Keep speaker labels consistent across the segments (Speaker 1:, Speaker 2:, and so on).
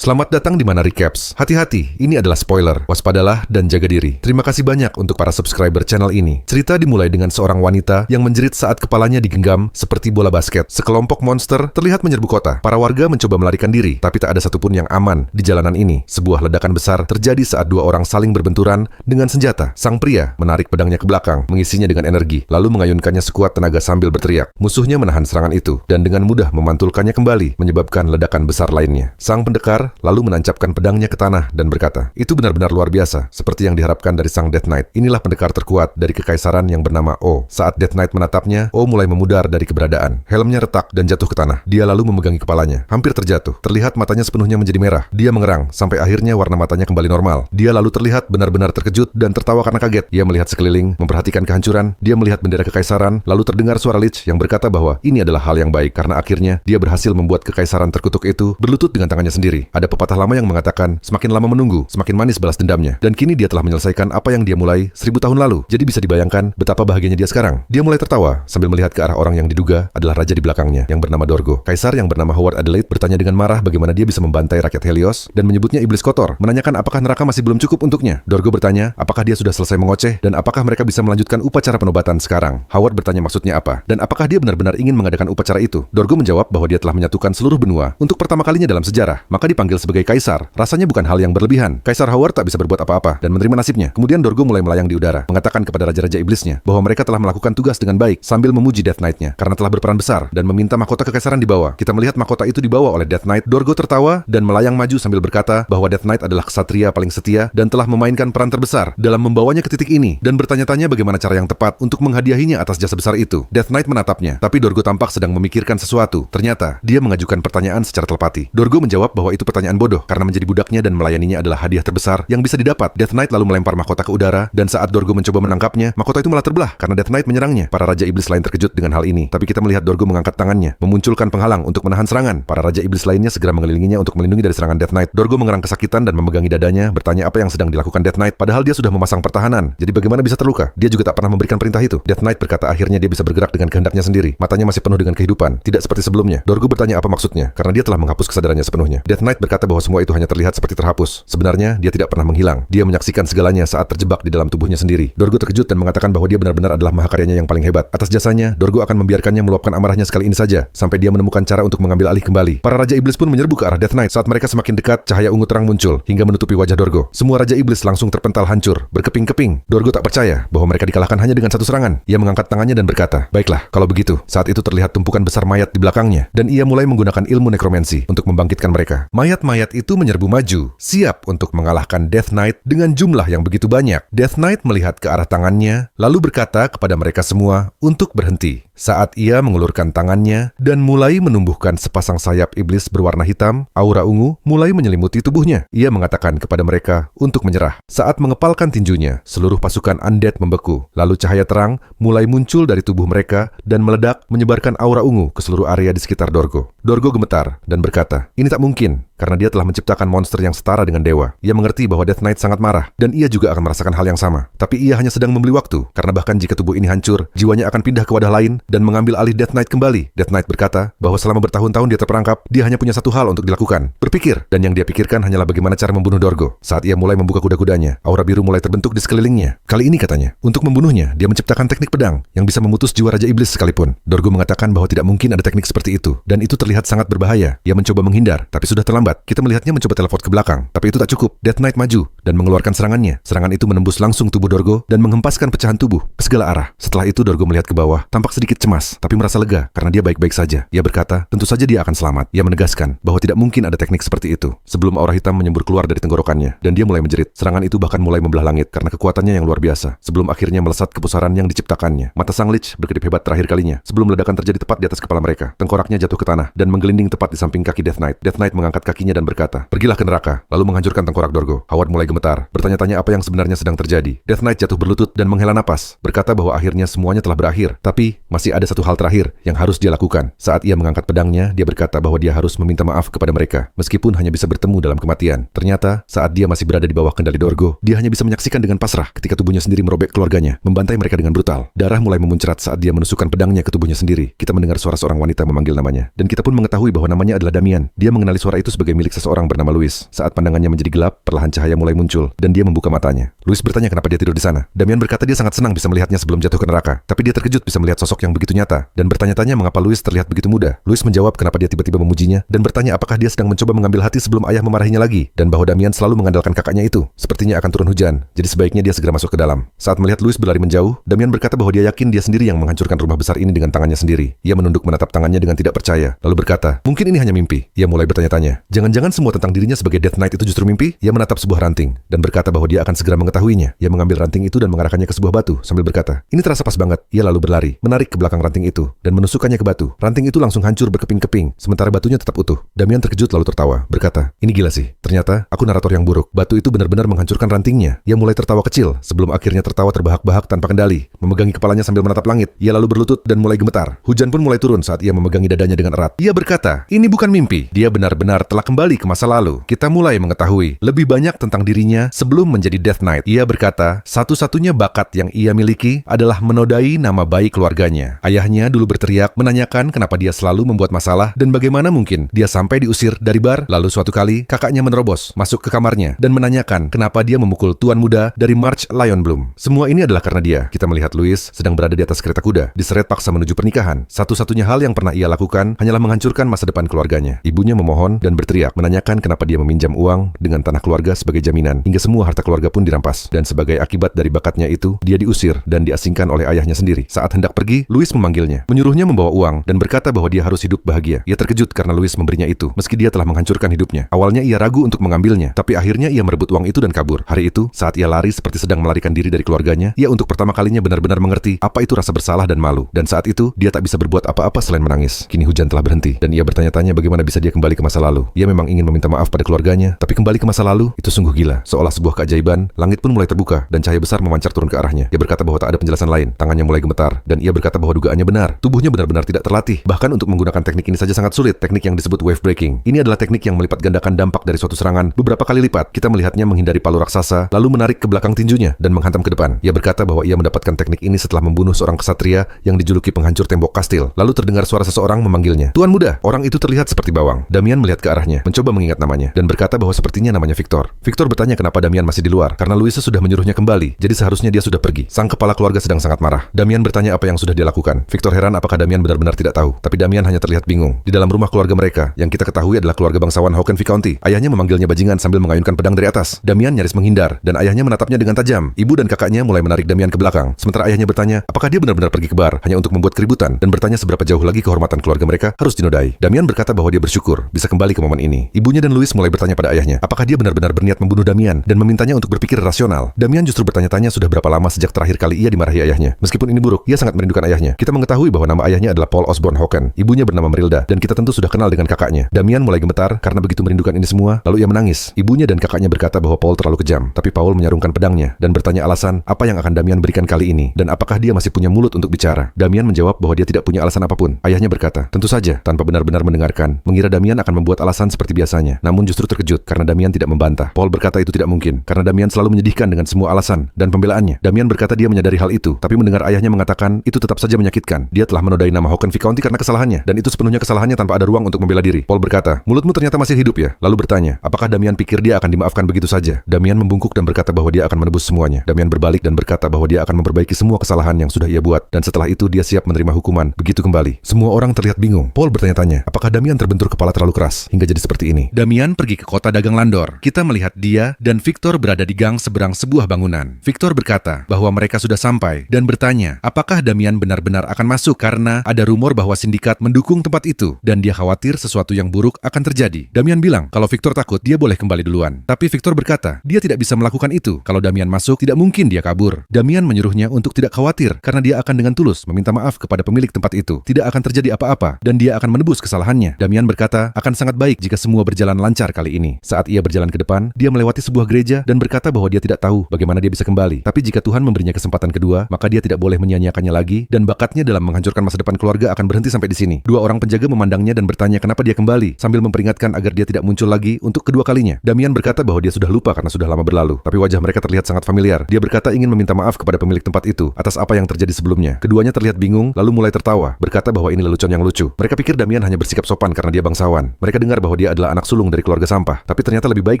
Speaker 1: Selamat datang di Mana Recaps. Hati-hati, ini adalah spoiler. Waspadalah dan jaga diri. Terima kasih banyak untuk para subscriber channel ini. Cerita dimulai dengan seorang wanita yang menjerit saat kepalanya digenggam seperti bola basket. Sekelompok monster terlihat menyerbu kota. Para warga mencoba melarikan diri, tapi tak ada satupun yang aman di jalanan ini. Sebuah ledakan besar terjadi saat dua orang saling berbenturan dengan senjata. Sang pria menarik pedangnya ke belakang, mengisinya dengan energi, lalu mengayunkannya sekuat tenaga sambil berteriak. Musuhnya menahan serangan itu, dan dengan mudah memantulkannya kembali, menyebabkan ledakan besar lainnya. Sang pendekar lalu menancapkan pedangnya ke tanah dan berkata, "Itu benar-benar luar biasa, seperti yang diharapkan dari sang Death Knight. Inilah pendekar terkuat dari kekaisaran yang bernama O." Saat Death Knight menatapnya, O mulai memudar dari keberadaan. Helmnya retak dan jatuh ke tanah. Dia lalu memegangi kepalanya, hampir terjatuh. Terlihat matanya sepenuhnya menjadi merah. Dia mengerang, sampai akhirnya warna matanya kembali normal. Dia lalu terlihat benar-benar terkejut dan tertawa karena kaget. Ia melihat sekeliling, memperhatikan kehancuran. Dia melihat bendera kekaisaran, lalu terdengar suara Lich yang berkata bahwa ini adalah hal yang baik, karena akhirnya dia berhasil membuat kekaisaran terkutuk itu berlutut dengan tangannya sendiri. Ada pepatah lama yang mengatakan, semakin lama menunggu, semakin manis balas dendamnya. Dan kini dia telah menyelesaikan apa yang dia mulai 1000 tahun lalu. Jadi bisa dibayangkan betapa bahagianya dia sekarang. Dia mulai tertawa sambil melihat ke arah orang yang diduga adalah raja di belakangnya yang bernama Dorgo. Kaisar yang bernama Howard Adelaide bertanya dengan marah bagaimana dia bisa membantai rakyat Helios dan menyebutnya iblis kotor, menanyakan apakah neraka masih belum cukup untuknya. Dorgo bertanya apakah dia sudah selesai mengoceh dan apakah mereka bisa melanjutkan upacara penobatan sekarang. Howard bertanya maksudnya apa dan apakah dia benar-benar ingin mengadakan upacara itu. Dorgo menjawab bahwa dia telah menyatukan seluruh benua untuk pertama kalinya dalam sejarah, maka dipanggil sebagai kaisar. Rasanya bukan hal yang berlebihan. Kaisar Howard tak bisa berbuat apa-apa dan menerima nasibnya. Kemudian Dorgo mulai melayang di udara, mengatakan kepada raja-raja iblisnya bahwa mereka telah melakukan tugas dengan baik sambil memuji Death Knight-nya karena telah berperan besar dan meminta mahkota kekaisaran dibawa. Kita melihat mahkota itu dibawa oleh Death Knight. Dorgo tertawa dan melayang maju sambil berkata bahwa Death Knight adalah ksatria paling setia dan telah memainkan peran terbesar dalam membawanya ke titik ini dan bertanya-tanya bagaimana cara yang tepat untuk menghadiahinya atas jasa besar itu. Death Knight menatapnya, tapi Dorgo tampak sedang memikirkan sesuatu. Ternyata dia mengajukan pertanyaan secara telepati. Dorgo menjawab bahwa itu pertanyaan bodoh karena menjadi budaknya dan melayaninya adalah hadiah terbesar yang bisa didapat. Death Knight lalu melempar mahkota ke udara dan saat Dorgo mencoba menangkapnya, mahkota itu malah terbelah karena Death Knight menyerangnya. Para raja iblis lain terkejut dengan hal ini, tapi kita melihat Dorgo mengangkat tangannya, memunculkan penghalang untuk menahan serangan. Para raja iblis lainnya segera mengelilinginya untuk melindungi dari serangan Death Knight. Dorgo mengerang kesakitan dan memegangi dadanya, bertanya apa yang sedang dilakukan Death Knight, padahal dia sudah memasang pertahanan. Jadi bagaimana bisa terluka? Dia juga tak pernah memberikan perintah itu. Death Knight berkata akhirnya dia bisa bergerak dengan kehendaknya sendiri. Matanya masih penuh dengan kehidupan, tidak seperti sebelumnya. Dorgo bertanya apa maksudnya, karena dia telah menghapus kesadarannya sepenuhnya. Death Knight berkata bahwa semua itu hanya terlihat seperti terhapus. Sebenarnya dia tidak pernah menghilang. Dia menyaksikan segalanya saat terjebak di dalam tubuhnya sendiri. Dorgo terkejut dan mengatakan bahwa dia benar-benar adalah mahakaryanya yang paling hebat. Atas jasanya, Dorgo akan membiarkannya meluapkan amarahnya sekali ini saja, sampai dia menemukan cara untuk mengambil alih kembali. Para raja iblis pun menyerbu ke arah Death Knight. Saat mereka semakin dekat, cahaya ungu terang muncul hingga menutupi wajah Dorgo. Semua raja iblis langsung terpental hancur, berkeping-keping. Dorgo tak percaya bahwa mereka dikalahkan hanya dengan satu serangan. Ia mengangkat tangannya dan berkata, "Baiklah, kalau begitu." Saat itu terlihat tumpukan besar mayat di belakangnya, dan ia mulai menggunakan ilmu nekromansi untuk membangkitkan mereka. Mayat-mayat itu menyerbu maju, siap untuk mengalahkan Death Knight dengan jumlah yang begitu banyak. Death Knight melihat ke arah tangannya, lalu berkata kepada mereka semua untuk berhenti. Saat ia mengulurkan tangannya dan mulai menumbuhkan sepasang sayap iblis berwarna hitam, aura ungu mulai menyelimuti tubuhnya. Ia mengatakan kepada mereka untuk menyerah. Saat mengepalkan tinjunya, seluruh pasukan undead membeku. Lalu cahaya terang mulai muncul dari tubuh mereka dan meledak menyebarkan aura ungu ke seluruh area di sekitar Dorgo. Dorgo gemetar dan berkata, "Ini tak mungkin." Karena dia telah menciptakan monster yang setara dengan dewa. Ia mengerti bahwa Death Knight sangat marah, dan ia juga akan merasakan hal yang sama. Tapi ia hanya sedang membeli waktu, karena bahkan jika tubuh ini hancur, jiwanya akan pindah ke wadah lain dan mengambil alih Death Knight kembali. Death Knight berkata bahwa selama bertahun-tahun dia terperangkap, dia hanya punya satu hal untuk dilakukan, berpikir, dan yang dia pikirkan hanyalah bagaimana cara membunuh Dorgo. Saat ia mulai membuka kuda-kudanya, aura biru mulai terbentuk di sekelilingnya. Kali ini katanya, untuk membunuhnya, dia menciptakan teknik pedang yang bisa memutus jiwa Raja Iblis sekalipun. Dorgo mengatakan bahwa tidak mungkin ada teknik seperti itu, dan itu terlihat sangat berbahaya. Ia mencoba menghindar, tapi sudah terlambat. Kita melihatnya mencoba teleport ke belakang, tapi itu tak cukup. Death Knight maju dan mengeluarkan serangannya. Serangan itu menembus langsung tubuh Dorgo dan menghempaskan pecahan tubuh ke segala arah. Setelah itu Dorgo melihat ke bawah, tampak sedikit cemas, tapi merasa lega karena dia baik-baik saja. Ia berkata, tentu saja dia akan selamat. Ia menegaskan bahwa tidak mungkin ada teknik seperti itu. Sebelum aura hitam menyembur keluar dari tenggorokannya, dan dia mulai menjerit. Serangan itu bahkan mulai membelah langit karena kekuatannya yang luar biasa. Sebelum akhirnya melesat ke pusaran yang diciptakannya. Mata sang Lich berkedip hebat terakhir kalinya. Sebelum ledakan terjadi tepat di atas kepala mereka, tengkoraknya jatuh ke tanah dan menggelinding tepat di samping kaki Death Knight. Death Knight mengangkat kakinya dan berkata, "Pergilah ke neraka." Lalu menghancurkan tengkorak Dorgo. Howard mulai gemetar, bertanya-tanya apa yang sebenarnya sedang terjadi. Death Knight jatuh berlutut dan menghela napas, berkata bahwa akhirnya semuanya telah berakhir. Tapi masih ada satu hal terakhir yang harus dia lakukan. Saat ia mengangkat pedangnya, dia berkata bahwa dia harus meminta maaf kepada mereka, meskipun hanya bisa bertemu dalam kematian. Ternyata, saat dia masih berada di bawah kendali Dorgo, dia hanya bisa menyaksikan dengan pasrah ketika tubuhnya sendiri merobek keluarganya, membantai mereka dengan brutal. Darah mulai memuncrat saat dia menusukkan pedangnya ke tubuhnya sendiri. Kita mendengar suara seorang wanita memanggil namanya, dan kita pun mengetahui bahwa namanya adalah Damian. Dia mengenali suara itu sebagai milik seseorang bernama Louis. Saat pandangannya menjadi gelap, perlahan cahaya mulai muncul, dan dia membuka matanya. Louis bertanya kenapa dia tidur di sana. Damian berkata dia sangat senang bisa melihatnya sebelum jatuh ke neraka, tapi dia terkejut bisa melihat sosok yang begitu nyata, dan bertanya-tanya mengapa Louis terlihat begitu muda. Louis menjawab kenapa dia tiba-tiba memujinya, dan bertanya apakah dia sedang mencoba mengambil hati sebelum ayah memarahinya lagi, dan bahwa Damian selalu mengandalkan kakaknya itu. Sepertinya akan turun hujan, jadi sebaiknya dia segera masuk ke dalam. Saat melihat Louis berlari menjauh, Damian berkata bahwa dia yakin dia sendiri yang menghancurkan rumah besar ini dengan tangannya sendiri. Ia menunduk menatap tangannya dengan tidak percaya, lalu berkata, mungkin ini hanya mimpi. Ia mulai bertanya-tanya, jangan-jangan semua tentang dirinya sebagai Death Knight itu justru mimpi? Ia menatap sebuah ranting, dan berkata bahwa dia akan segera mengetahuinya. Ia mengambil ranting itu dan mengarahkannya ke sebuah batu, sambil berkata, ini terasa pas banget. Ia lalu berlari, menarik ke belakang ranting itu, dan menusukkannya ke batu. Ranting itu langsung hancur berkeping-keping, sementara batunya tetap utuh. Damian terkejut lalu tertawa, berkata, ini gila sih. Ternyata, aku narator yang buruk. Batu itu benar-benar menghancurkan rantingnya. Ia mulai tertawa kecil, sebelum akhirnya tertawa terbahak-bahak tanpa kendali, memegangi kepalanya sambil menatap langit. Ia lalu berlutut dan mulai gemetar. Hujan pun mulai turun saat ia memegangi dadanya dengan erat. Ia berkata, ini bukan mimpi. Dia benar-benar telah kembali ke masa lalu. Kita mulai mengetahui lebih banyak tentang dirinya sebelum menjadi Death Knight. Ia berkata, satu-satunya bakat yang ia miliki adalah menodai nama baik keluarganya. Ayahnya dulu berteriak menanyakan kenapa dia selalu membuat masalah dan bagaimana mungkin dia sampai diusir dari bar. Lalu suatu kali, kakaknya menerobos masuk ke kamarnya dan menanyakan kenapa dia memukul tuan muda dari March Lionbloom. Semua ini adalah karena dia. Kita melihat Louis sedang berada di atas kereta kuda, diseret paksa menuju pernikahan. Satu-satunya hal yang pernah ia lakukan hanyalah menghancurkan masa depan keluarganya. Ibunya memohon dan berteriak menanyakan kenapa dia meminjam uang dengan tanah keluarga sebagai jaminan, hingga semua harta keluarga pun dirampas. Dan sebagai akibat dari bakatnya itu, dia diusir dan diasingkan oleh ayahnya sendiri. Saat hendak pergi, Louis memanggilnya, menyuruhnya membawa uang dan berkata bahwa dia harus hidup bahagia. Ia terkejut karena Louis memberinya itu, meski dia telah menghancurkan hidupnya. Awalnya ia ragu untuk mengambilnya, tapi akhirnya ia merebut uang itu dan kabur. Hari itu, saat ia lari seperti sedang melarikan diri dari keluarganya, ia untuk pertama kalinya benar-benar mengerti apa itu rasa bersalah dan malu. Dan saat itu, dia tak bisa berbuat apa-apa selain menangis. Kini hujan telah berhenti, dan ia bertanya-tanya bagaimana bisa dia kembali ke masa lalu. Ia memang ingin meminta maaf pada keluarganya, tapi kembali ke masa lalu, itu sungguh gila. Seolah sebuah keajaiban, langit pun mulai terbuka, dan cahaya besar memancar turun ke arahnya. Ia berkata bahwa tak ada penjelasan lain. Tangannya mulai gemetar, dan ia berkata bahwa dugaannya benar. Tubuhnya benar-benar tidak terlatih. Bahkan untuk menggunakan teknik ini saja sangat sulit, teknik yang disebut wave breaking. Ini adalah teknik yang melipat gandakan dampak dari suatu serangan beberapa kali lipat. Kita melihatnya menghindari palu raksasa, lalu menarik ke belakang tinjunya, dan menghantam ke depan. Ia berkata bahwa ia mendapatkan teknik ini setelah membunuh seorang kesatria yang dijuluki penghancur tembok kastil. Lalu terdengar suara seseorang memanggilnya, Tuan Muda. Orang itu terlihat seperti bawang. Damian melihat ke arahnya, mencoba mengingat namanya, dan berkata bahwa sepertinya namanya Victor. Victor bertanya kenapa Damian masih di luar, karena Louise sudah menyuruhnya kembali, jadi seharusnya dia sudah pergi. Sang kepala keluarga sedang sangat marah. Damian bertanya apa yang sudah dia lakukan. Victor heran apakah Damian benar-benar tidak tahu, tapi Damian hanya terlihat bingung. Di dalam rumah keluarga mereka, yang kita ketahui adalah keluarga bangsawan Hawken Viscounty, ayahnya memanggilnya bajingan sambil mengayunkan pedang dari atas. Damian nyaris menghindar, dan ayahnya menatapnya dengan tajam. Ibu dan kakaknya mulai menarik Damian ke belakang, sementara ayahnya bertanya, apakah dia benar-benar pergi ke bar hanya untuk membuat keributan, dan bertanya seberapa jauh lagi kehormatan keluarga mereka harus dinodai. Damian berkata bahwa dia bersyukur bisa kembali ke momen ini. Ibunya dan Louis mulai bertanya pada ayahnya, apakah dia benar-benar berniat membunuh Damian, dan memintanya untuk berpikir rasional. Damian justru bertanya-tanya sudah berapa lama sejak terakhir kali ia dimarahi ayahnya. Meskipun ini buruk, ia sangat merindukan ayahnya. Kita mengetahui bahwa nama ayahnya adalah Paul Osborne Hawken. Ibunya bernama Merilda, dan kita tentu sudah kenal dengan kakaknya. Damian mulai gemetar karena begitu merindukan ini semua, lalu ia menangis. Ibunya dan kakaknya berkata bahwa Paul terlalu kejam, tapi Paul menyarungkan pedangnya dan bertanya alasan apa yang akan Damian berikan kali ini, dan apakah dia masih punya mulut untuk bicara. Damian menjawab bahwa dia tidak punya alasan apapun. Ayahnya berkata, tentu saja, tanpa benar-benar mendengarkan, mengira Damian akan membuat alasan seperti biasanya, namun justru terkejut karena Damian tidak membantah. Paul berkata itu tidak mungkin, karena Damian selalu menyedihkan dengan semua alasan dan pembelaannya. Damian berkata dia menyadari hal itu, tapi mendengar ayahnya mengatakan itu tetap saja menyakitkan. Dia telah menodai nama Hawken Viscounty karena kesalahannya, dan itu sepenuhnya kesalahannya tanpa ada ruang untuk membela diri. Paul berkata, mulutmu ternyata masih hidup ya? Lalu bertanya, apakah Damian pikir dia akan dimaafkan begitu saja? Damian membungkuk dan berkata bahwa dia akan menebus semuanya. Damian berbalik dan berkata bahwa dia akan memperbaiki semua kesalahan yang sudah ia buat, dan setelah itu dia siap menerima hukuman begitu kembali. Semua orang terlihat bingung. Paul bertanya-tanya, apakah Damian terbentur kepala terlalu keras hingga jadi seperti ini? Damian pergi ke kota dagang Landor. Kita melihat dia dan Victor berada di gang seberang sebuah bangunan. Victor berkata bahwa mereka sudah sampai dan bertanya, apakah Damian benar-benar akan masuk karena ada rumor bahwa sindikat mendukung tempat itu dan dia khawatir sesuatu yang buruk akan terjadi. Damian bilang kalau Victor takut dia boleh kembali duluan. Tapi Victor berkata dia tidak bisa melakukan itu. Kalau Damian masuk tidak mungkin dia kabur. Damian menyuruhnya untuk tidak khawatir karena dia akan dengan tulus meminta maaf kepada pemilik tempat itu. Tidak akan terjadi apa-apa dan dia akan menebus kesalahannya. Damian berkata akan sangat baik jika semua berjalan lancar kali ini. Saat ia berjalan ke depan, dia melewati sebuah gereja dan berkata bahwa dia tidak tahu bagaimana dia bisa kembali. Tapi jika Tuhan memberinya kesempatan kedua, maka dia tidak boleh menyia-nyiakannya lagi dan bakatnya dalam menghancurkan masa depan keluarga akan berhenti sampai di sini. Dua orang penjaga memandangnya dan bertanya kenapa dia kembali, sambil memperingatkan agar dia tidak muncul lagi untuk kedua kalinya. Damian berkata bahwa dia sudah lupa karena sudah lama berlalu, tapi wajah mereka terlihat sangat familiar. Dia berkata ingin meminta maaf kepada pemilik tempat itu atas apa yang terjadi sebelumnya. Keduanya terlihat bingung, lalu mulai tertawa, berkata bahwa ini lelucon yang lucu. Mereka pikir Damian hanya bersikap sopan karena dia bangsawan. Mereka dengar bahwa dia adalah anak sulung dari keluarga sampah, tapi ternyata lebih baik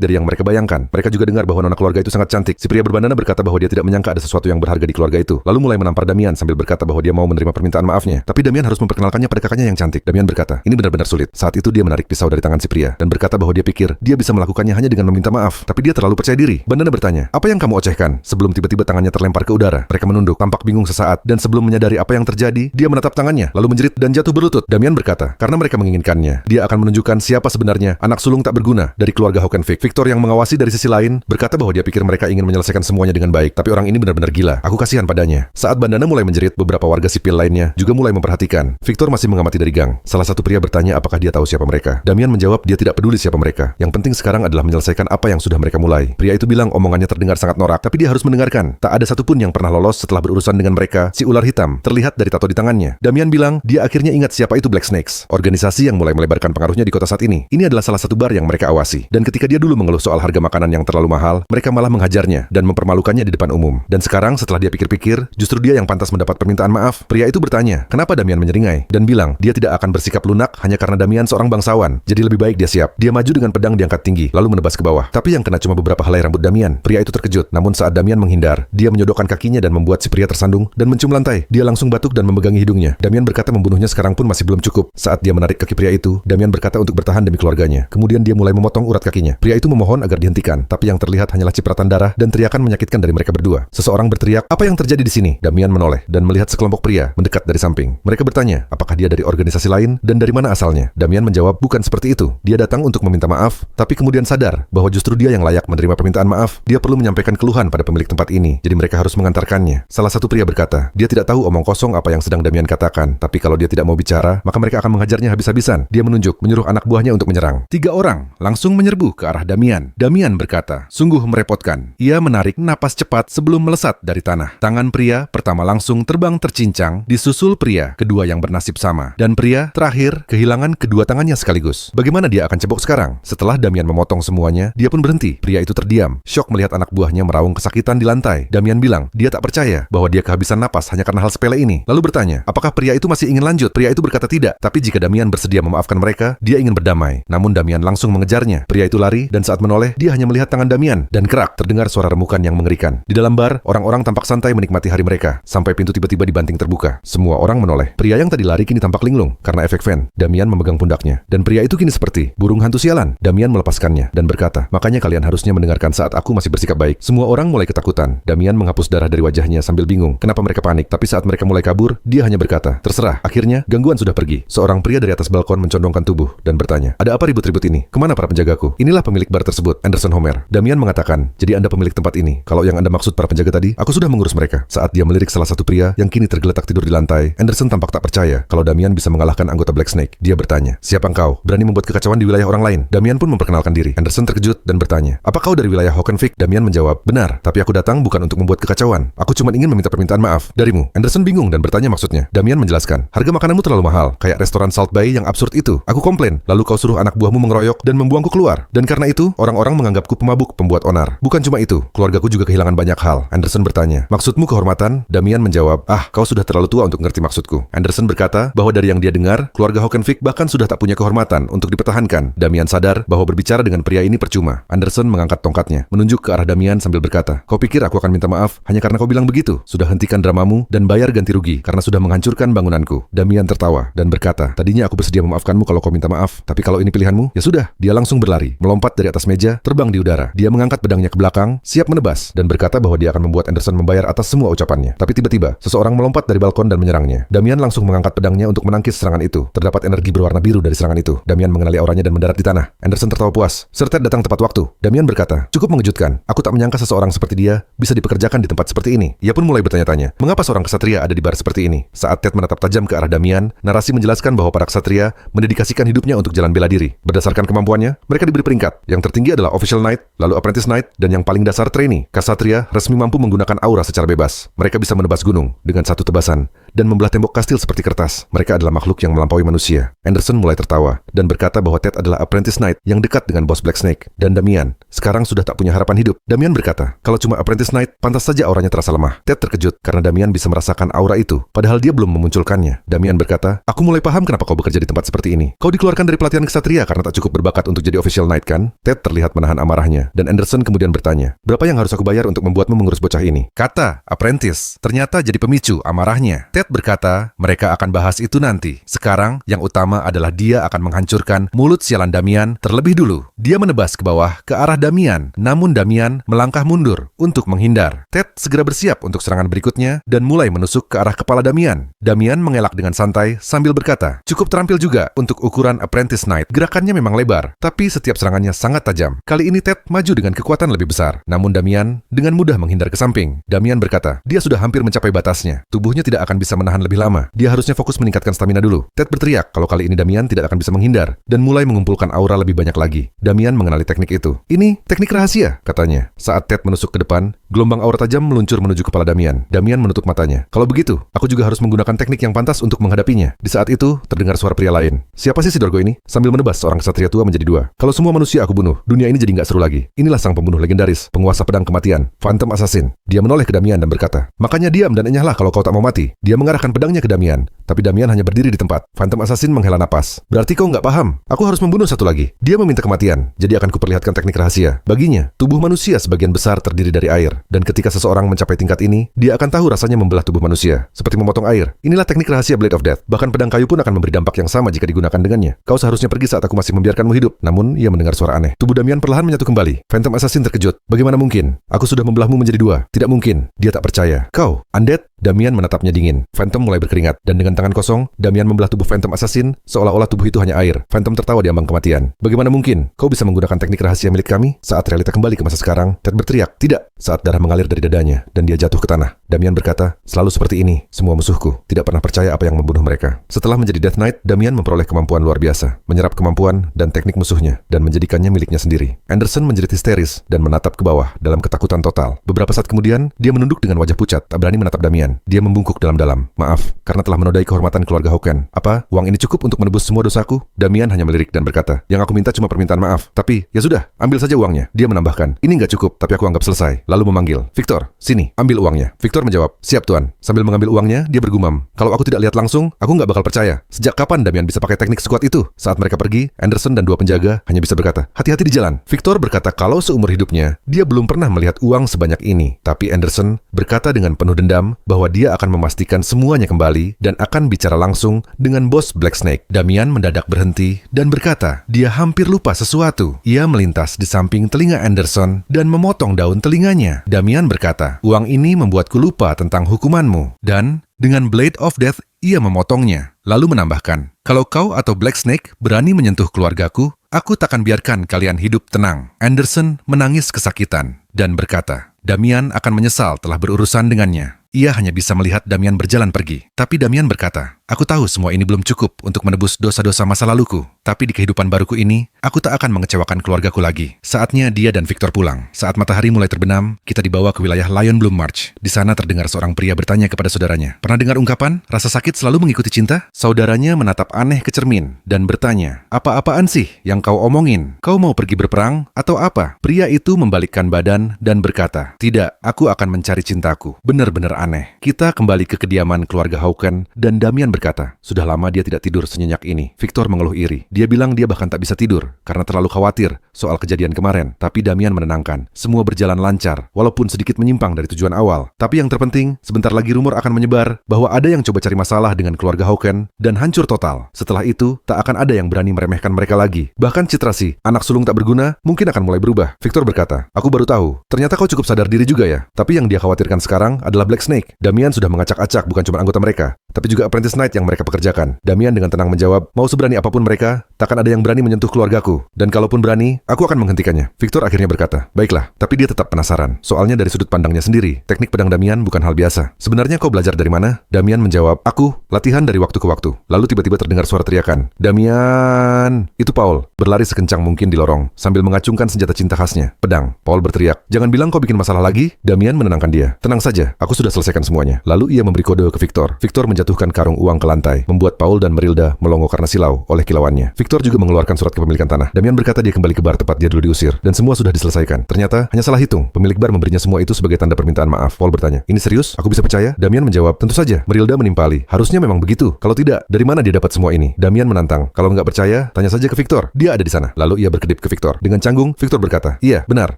Speaker 1: dari yang mereka bayangkan. Mereka juga dengar bahwa nona keluarga itu sangat cantik. Si pria berbandana berkata bahwa dia tidak menyangka ada sesuatu yang berharga di keluarga itu, lalu mulai menampar Damian sambil berkata bahwa dia mau menerima permintaan maafnya. Tapi Damian harus memperkenalkannya pada kakaknya yang cantik. Damian berkata, ini benar-benar sulit. Saat itu dia menarik pisau dari tangan si pria dan berkata bahwa dia pikir dia bisa melakukannya hanya dengan meminta maaf, tapi dia terlalu percaya diri. Bandana bertanya, apa yang kamu ocehkan? Sebelum tiba-tiba tangannya terlempar ke udara. Mereka menunduk, tampak bingung sesaat, dan sebelum menyadari apa yang terjadi, dia menatap tangannya, lalu menjerit dan jatuh berlutut. Damian berkata, karena mereka menginginkannya, dia akan menunjukkan siapa sebenarnya anak sulung tak berguna dari keluarga Hockenfick. Victor yang mengawasi dari sisi lain berkata bahwa dia pikir mereka ingin menyelesaikan semuanya dengan baik, tapi orang ini benar-benar gila. Aku kasihan padanya. Saat Bandana mulai menjerit, beberapa warga sipil lainnya juga mulai memperhatikan. Victor masih mengamati dari gang. Salah satu pria bertanya apakah dia tahu siapa mereka. Damian menjawab dia tidak peduli siapa mereka. Yang penting sekarang adalah menyelesaikan apa yang sudah mereka mulai. Pria itu bilang omongannya terdengar sangat norak, tapi dia harus mendengarkan. Tak ada satupun yang pernah lolos setelah berurusan dengan mereka. Si ular hitam terlihat dari tato di tangannya. Damian bilang dia akhirnya ingat siapa itu Black Snakes, organisasi yang mulai melebarkan pengaruhnya di kota saat ini. Ini adalah salah satu bar yang mereka awasi. Dan ketika dia dulu mengeluh soal harga makanan yang terlalu mahal, mereka malah menghajarnya dan mempermalukannya di depan umum. Dan sekarang setelah dia pikir-pikir, justru dia yang pantas mendapat permintaan maaf. Pria itu bertanya, kenapa Damian menyeringai? Dan bilang, dia tidak akan bersikap lunak hanya karena Damian seorang bangsawan. Jadi lebih baik dia siap. Dia maju dengan pedang diangkat tinggi, lalu menebas ke bawah. Tapi yang kena cuma beberapa helai rambut Damian. Pria itu terkejut, namun saat Damian menghindar, dia menyodokkan kakinya dan membuat si pria tersandung dan mencium lantai. Dia langsung batuk dan memegangi hidungnya. Damian berkata membunuhnya sekarang pun masih belum cukup. Saat dia menarik kaki pria itu, Damian berkata untuk bertahan demi keluarganya. Kemudian dia mulai memotong urat kakinya. Pria itu memohon agar dihentikan, tapi yang terlihat hanyalah cipratan darah dan teriakan menyakitkan dari mereka berdua. Seseorang berteriak, apa yang terjadi di sini? Damian menoleh dan melihat sekelompok pria mendekat dari samping. Mereka bertanya, apakah dia dari organisasi lain dan dari mana asalnya? Damian menjawab, bukan seperti itu. Dia datang untuk meminta maaf, tapi kemudian sadar bahwa justru dia yang layak menerima permintaan maaf. Dia perlu menyampaikan keluhan pada pemilik tempat ini, jadi mereka harus mengantarkannya. Salah satu pria berkata, dia tidak tahu omong kosong apa yang sedang Damian katakan, tapi kalau dia tidak mau bicara, maka mereka akan menghajarnya habis-habisan. Dia menunjuk, menyuruh anak buahnya untuk menyerang. 3 orang langsung menyerbu ke arah Damian. Damian berkata, sungguh merepotkan. Ia menarik napas cepat sebelum melesat dari tanah. Tangan pria pertama langsung terbang tercincang, disusul pria kedua yang bernasib sama. Dan pria terakhir kehilangan kedua tangannya sekaligus. Bagaimana dia akan cebok sekarang? Setelah Damian memotong semuanya, dia pun berhenti. Pria itu terdiam, syok melihat anak buahnya meraung kesakitan di lantai. Damian bilang, dia tak percaya bahwa dia kehabisan napas hanya karena hal sepele ini. Lalu bertanya, apakah pria itu masih ingin lanjut? Pria itu berkata tidak, tapi jika Damian bersedia memaafkan mereka, dia ingin berdamai. Namun Damian langsung mengejarnya. Pria itu lari, dan saat menoleh, dia hanya melihat tangan Damian, dan kerak, terdengar suara remukan yang mengerikan. Di dalam bar, orang-orang tampak santai menikmati hari mereka, sampai pintu tiba-tiba dibanting terbuka. Semua orang menoleh. Pria yang tadi lari kini tampak linglung, karena efek fan. Damian memegang pundaknya, dan pria itu kini seperti burung hantu sialan. Damian melepaskannya, dan berkata, makanya kalian harusnya mendengarkan saat aku masih bersikap baik. Semua orang mulai ketakutan. Damian menghapus darah dari wajahnya sambil bingung, kenapa mereka panik. Tapi saat mereka mulai kabur, dia hanya berkata, terserah. Akhirnya, gangguan sudah pergi. Seorang pria dari atas balkon mencondongkan tubuh, dan bertanya, ada apa ribut-ribut ini? Kemana para penjagaku? Inilah pemilik bar tersebut, Anderson Homer. Damian mengatakan, jadi Anda pemilik tempat ini. Kalau yang Anda maksud para penjaga tadi, aku sudah mengurus mereka. Saat dia melirik salah satu pria yang kini tergeletak tidur di lantai, Anderson tampak tak percaya kalau Damian bisa mengalahkan anggota Black Snake. Dia bertanya, siapa engkau? Berani membuat kekacauan di wilayah orang lain? Damian pun memperkenalkan diri. Anderson terkejut dan bertanya, apa kau dari wilayah Hockenfick? Damian menjawab, benar, tapi aku datang bukan untuk membuat kekacauan. Aku cuma ingin meminta permintaan maaf darimu. Anderson bingung dan bertanya maksudnya. Damian menjelaskan, harga makananmu terlalu mahal, kayak restoran Salt Bay yang absurd itu. Aku komplain, lalu kau suruh anak buahmu mengeroyok dan membuangku keluar. Dan karena itu, orang-orang menganggapku pemabuk, pembuat onar. Bukan cuma itu, keluargaku juga kehilangan banyak hal. Anderson bertanya, maksudmu kehormatan? Damian menjawab, kau sudah terlalu tua untuk ngerti maksudku. Anderson berkata bahwa dari yang dia dengar, keluarga Hockenfick bahkan sudah tak punya kehormatan untuk dipertahankan. Damian sadar bahwa berbicara dengan pria ini percuma. Anderson mengangkat tongkatnya, menunjuk ke arah Damian sambil berkata, kau pikir aku akan minta maaf hanya karena kau bilang begitu? Sudah hentikan dramamu dan bayar ganti rugi karena sudah menghancurkan bangunanku. Damian tertawa dan berkata, tadinya aku bersedia memaafkanmu kalau kau minta maaf, tapi kalau ini pilihanmu, ya sudah. Dia langsung berlari, melompat dari atas meja, terbang di udara. Dia mengangkat pedangnya ke belakang, siap menebas, dan berkata bahwa dia akan membuat Anderson membayar atas semua ucapannya. Tapi tiba-tiba, seseorang melompat dari balkon dan menyerangnya. Damian langsung mengangkat pedangnya untuk menangkis serangan itu. Terdapat energi berwarna biru dari serangan itu. Damian mengenali auranya dan mendarat di tanah. Anderson tertawa puas. Sertet datang tepat waktu. Damian berkata, cukup mengejutkan. Aku tak menyangka seseorang seperti dia bisa dipekerjakan di tempat seperti ini. Ia pun mulai bertanya-tanya, mengapa seorang ksatria ada di bar seperti ini? Saat Ted menatap tajam ke arah Damian, narasi menjelaskan bahwa para ksatria mendedikasikan hidupnya untuk jalan bela diri. Berdasarkan kemampuannya, mereka diberi peringkat. Yang tertinggi adalah Official Knight, lalu Apprentice Knight, dan yang paling dasar Trainee. Ksatria resmi mampu menggunakan aura secara bebas. Mereka bisa menebas gunung dengan satu tebasan kebebasan dan membelah tembok kastil seperti kertas. Mereka adalah makhluk yang melampaui manusia. Anderson mulai tertawa dan berkata bahwa Ted adalah apprentice knight yang dekat dengan bos Black Snake. Dan Damian sekarang sudah tak punya harapan hidup. Damian berkata, kalau cuma apprentice knight, pantas saja auranya terasa lemah. Ted terkejut karena Damian bisa merasakan aura itu, padahal dia belum memunculkannya. Damian berkata, aku mulai paham kenapa kau bekerja di tempat seperti ini. Kau dikeluarkan dari pelatihan ksatria karena tak cukup berbakat untuk jadi official knight, kan? Ted terlihat menahan amarahnya, dan Anderson kemudian bertanya, berapa yang harus aku bayar untuk membuatmu mengurus bocah ini? Kata apprentice ternyata jadi pemicu amarahnya. Ted berkata, mereka akan bahas itu nanti. Sekarang, yang utama adalah dia akan menghancurkan mulut sialan Damian terlebih dulu. Dia menebas ke bawah ke arah Damian, namun Damian melangkah mundur untuk menghindar. Ted segera bersiap untuk serangan berikutnya dan mulai menusuk ke arah kepala Damian. Damian mengelak dengan santai sambil berkata, cukup terampil juga untuk ukuran apprentice knight. Gerakannya memang lebar, tapi setiap serangannya sangat tajam. Kali ini Ted maju dengan kekuatan lebih besar, namun Damian dengan mudah menghindar ke samping. Damian berkata, dia sudah hampir mencapai batasnya. Tubuhnya tidak akan bisa menahan lebih lama. Dia harusnya fokus meningkatkan stamina dulu. Ted berteriak kalau kali ini Damian tidak akan bisa menghindar dan mulai mengumpulkan aura lebih banyak lagi. Damian mengenali teknik itu. Ini teknik rahasia, katanya. Saat Ted menusuk ke depan, gelombang aura tajam meluncur menuju kepala Damian. Damian menutup matanya. Kalau begitu, aku juga harus menggunakan teknik yang pantas untuk menghadapinya. Di saat itu, terdengar suara pria lain. Siapa sih si Dorgo ini? Sambil menebas seorang ksatria tua menjadi dua. Kalau semua manusia aku bunuh, dunia ini jadi nggak seru lagi. Inilah sang pembunuh legendaris, penguasa pedang kematian, Phantom Assassin. Dia menoleh ke Damian dan berkata, makanya diam dan enyahlah kalau kau tak mau mati. Dia mengarahkan pedangnya ke Damian, tapi Damian hanya berdiri di tempat. Phantom Assassin menghela napas. Berarti kau nggak paham. Aku harus membunuh satu lagi. Dia meminta kematian, jadi akan kuperlihatkan teknik rahasia. Baginya, tubuh manusia sebagian besar terdiri dari air, dan ketika seseorang mencapai tingkat ini, dia akan tahu rasanya membelah tubuh manusia, seperti memotong air. Inilah teknik rahasia Blade of Death. Bahkan pedang kayu pun akan memberi dampak yang sama jika digunakan dengannya. Kau seharusnya pergi saat aku masih membiarkanmu hidup. Namun, ia mendengar suara aneh. Tubuh Damian perlahan menyatu kembali. Phantom Assassin terkejut. Bagaimana mungkin? Aku sudah membelahmu menjadi dua. Tidak mungkin. Dia tak percaya. Kau, undead? Damian menatapnya dingin. Phantom mulai berkeringat, dan dengan tangan kosong, Damian membelah tubuh Phantom Assassin, seolah-olah tubuh itu hanya air. Phantom tertawa di ambang kematian. Bagaimana mungkin? Kau bisa menggunakan teknik rahasia milik kami? Saat realita kembali ke masa sekarang, Ted berteriak, tidak, saat darah mengalir dari dadanya, dan dia jatuh ke tanah. Damian berkata, selalu seperti ini, semua musuhku tidak pernah percaya apa yang membunuh mereka. Setelah menjadi Death Knight, Damian memperoleh kemampuan luar biasa, menyerap kemampuan dan teknik musuhnya, dan menjadikannya miliknya sendiri. Anderson menjerit histeris, dan menatap ke bawah, dalam ketakutan total. Beberapa saat kemudian, dia menunduk dengan wajah pucat, tak berani menatap Damian. Dia membungkuk dalam-dalam. Maaf, karena telah menodai kehormatan keluarga Hawken. Apa? Uang ini cukup untuk menebus semua dosaku? Damian hanya melirik dan berkata, yang aku minta cuma permintaan maaf. Tapi, ya sudah, ambil saja uangnya. Dia menambahkan, ini nggak cukup, tapi aku anggap selesai. Lalu memanggil, Victor, sini, ambil uangnya. Victor menjawab, siap tuan. Sambil mengambil uangnya, dia bergumam, kalau aku tidak lihat langsung, aku nggak bakal percaya. Sejak kapan Damian bisa pakai teknik sekuat itu? Saat mereka pergi, Anderson dan dua penjaga hanya bisa berkata, hati-hati di jalan. Victor berkata kalau seumur hidupnya, dia belum pernah melihat uang sebanyak ini. Tapi Anderson berkata dengan penuh dendam bahwa dia akan memastikan semuanya kembali dan akan bicara langsung dengan bos Black Snake. Damian mendadak berhenti dan berkata, dia hampir lupa sesuatu. Ia melintas di samping telinga Anderson dan memotong daun telinganya. Damian berkata, uang ini membuatku lupa tentang hukumanmu. Dan dengan Blade of Death, ia memotongnya. Lalu menambahkan, kalau kau atau Black Snake berani menyentuh keluargaku, aku takkan biarkan kalian hidup tenang. Anderson menangis kesakitan dan berkata, Damian akan menyesal telah berurusan dengannya. Ia hanya bisa melihat Damian berjalan pergi. Tapi Damian berkata, aku tahu semua ini belum cukup untuk menebus dosa-dosa masa laluku. Tapi di kehidupan baruku ini, aku tak akan mengecewakan keluargaku lagi. Saatnya dia dan Victor pulang. Saat matahari mulai terbenam, kita dibawa ke wilayah Lion Bloom March. Di sana terdengar seorang pria bertanya kepada saudaranya, pernah dengar ungkapan, rasa sakit selalu mengikuti cinta? Saudaranya menatap aneh ke cermin dan bertanya, apa-apaan sih yang kau omongin? Kau mau pergi berperang atau apa? Pria itu membalikkan badan dan berkata, tidak, aku akan mencari cintaku. Benar-benar aneh. Kita kembali ke kediaman keluarga Hawken dan Damian berkata, sudah lama dia tidak tidur senyenyak ini. Victor mengeluh iri. Dia bilang dia bahkan tak bisa tidur karena terlalu khawatir soal kejadian kemarin. Tapi Damian menenangkan. Semua berjalan lancar, walaupun sedikit menyimpang dari tujuan awal. Tapi yang terpenting, sebentar lagi rumor akan menyebar bahwa ada yang coba cari masalah dengan keluarga Hawken dan hancur total. Setelah itu, tak akan ada yang berani meremehkan mereka lagi. Bahkan Citra Si, anak sulung tak berguna, mungkin akan mulai berubah. Victor berkata, aku baru tahu. Ternyata kau cukup sadar diri juga ya. Tapi yang dia khawatirkan sekarang adalah Black Snake. Damian sudah mengacak-acak bukan cuma anggota mereka, tapi juga apprentice knight overnight yang mereka pekerjakan. Damian dengan tenang menjawab, mau seberani apapun mereka, takkan ada yang berani menyentuh keluargaku. Dan kalaupun berani, aku akan menghentikannya. Victor akhirnya berkata, baiklah, tapi dia tetap penasaran. Soalnya dari sudut pandangnya sendiri, teknik pedang Damian bukan hal biasa. Sebenarnya kau belajar dari mana? Damian menjawab, aku latihan dari waktu ke waktu. Lalu tiba-tiba terdengar suara teriakan, Damian! Itu Paul, berlari sekencang mungkin di lorong, sambil mengacungkan senjata cinta khasnya, pedang. Paul berteriak, jangan bilang kau bikin masalah lagi. Damian menenangkan dia, tenang saja, aku sudah selesaikan semuanya. Lalu ia memberi kode ke Victor. Victor menjatuhkan karung uang ke lantai, membuat Paul dan Merilda melongo karena silau oleh kilauannya. Victor juga mengeluarkan surat kepemilikan tanah. Damian berkata dia kembali ke bar tempat dia dulu diusir, dan semua sudah diselesaikan. Ternyata hanya salah hitung. Pemilik bar memberinya semua itu sebagai tanda permintaan maaf. Paul bertanya, ini serius? Aku bisa percaya? Damian menjawab, tentu saja. Merilda menimpali, harusnya memang begitu. Kalau tidak, dari mana dia dapat semua ini? Damian menantang, kalau nggak percaya, tanya saja ke Victor. Dia ada di sana. Lalu ia berkedip ke Victor. Dengan canggung, Victor berkata, iya, benar.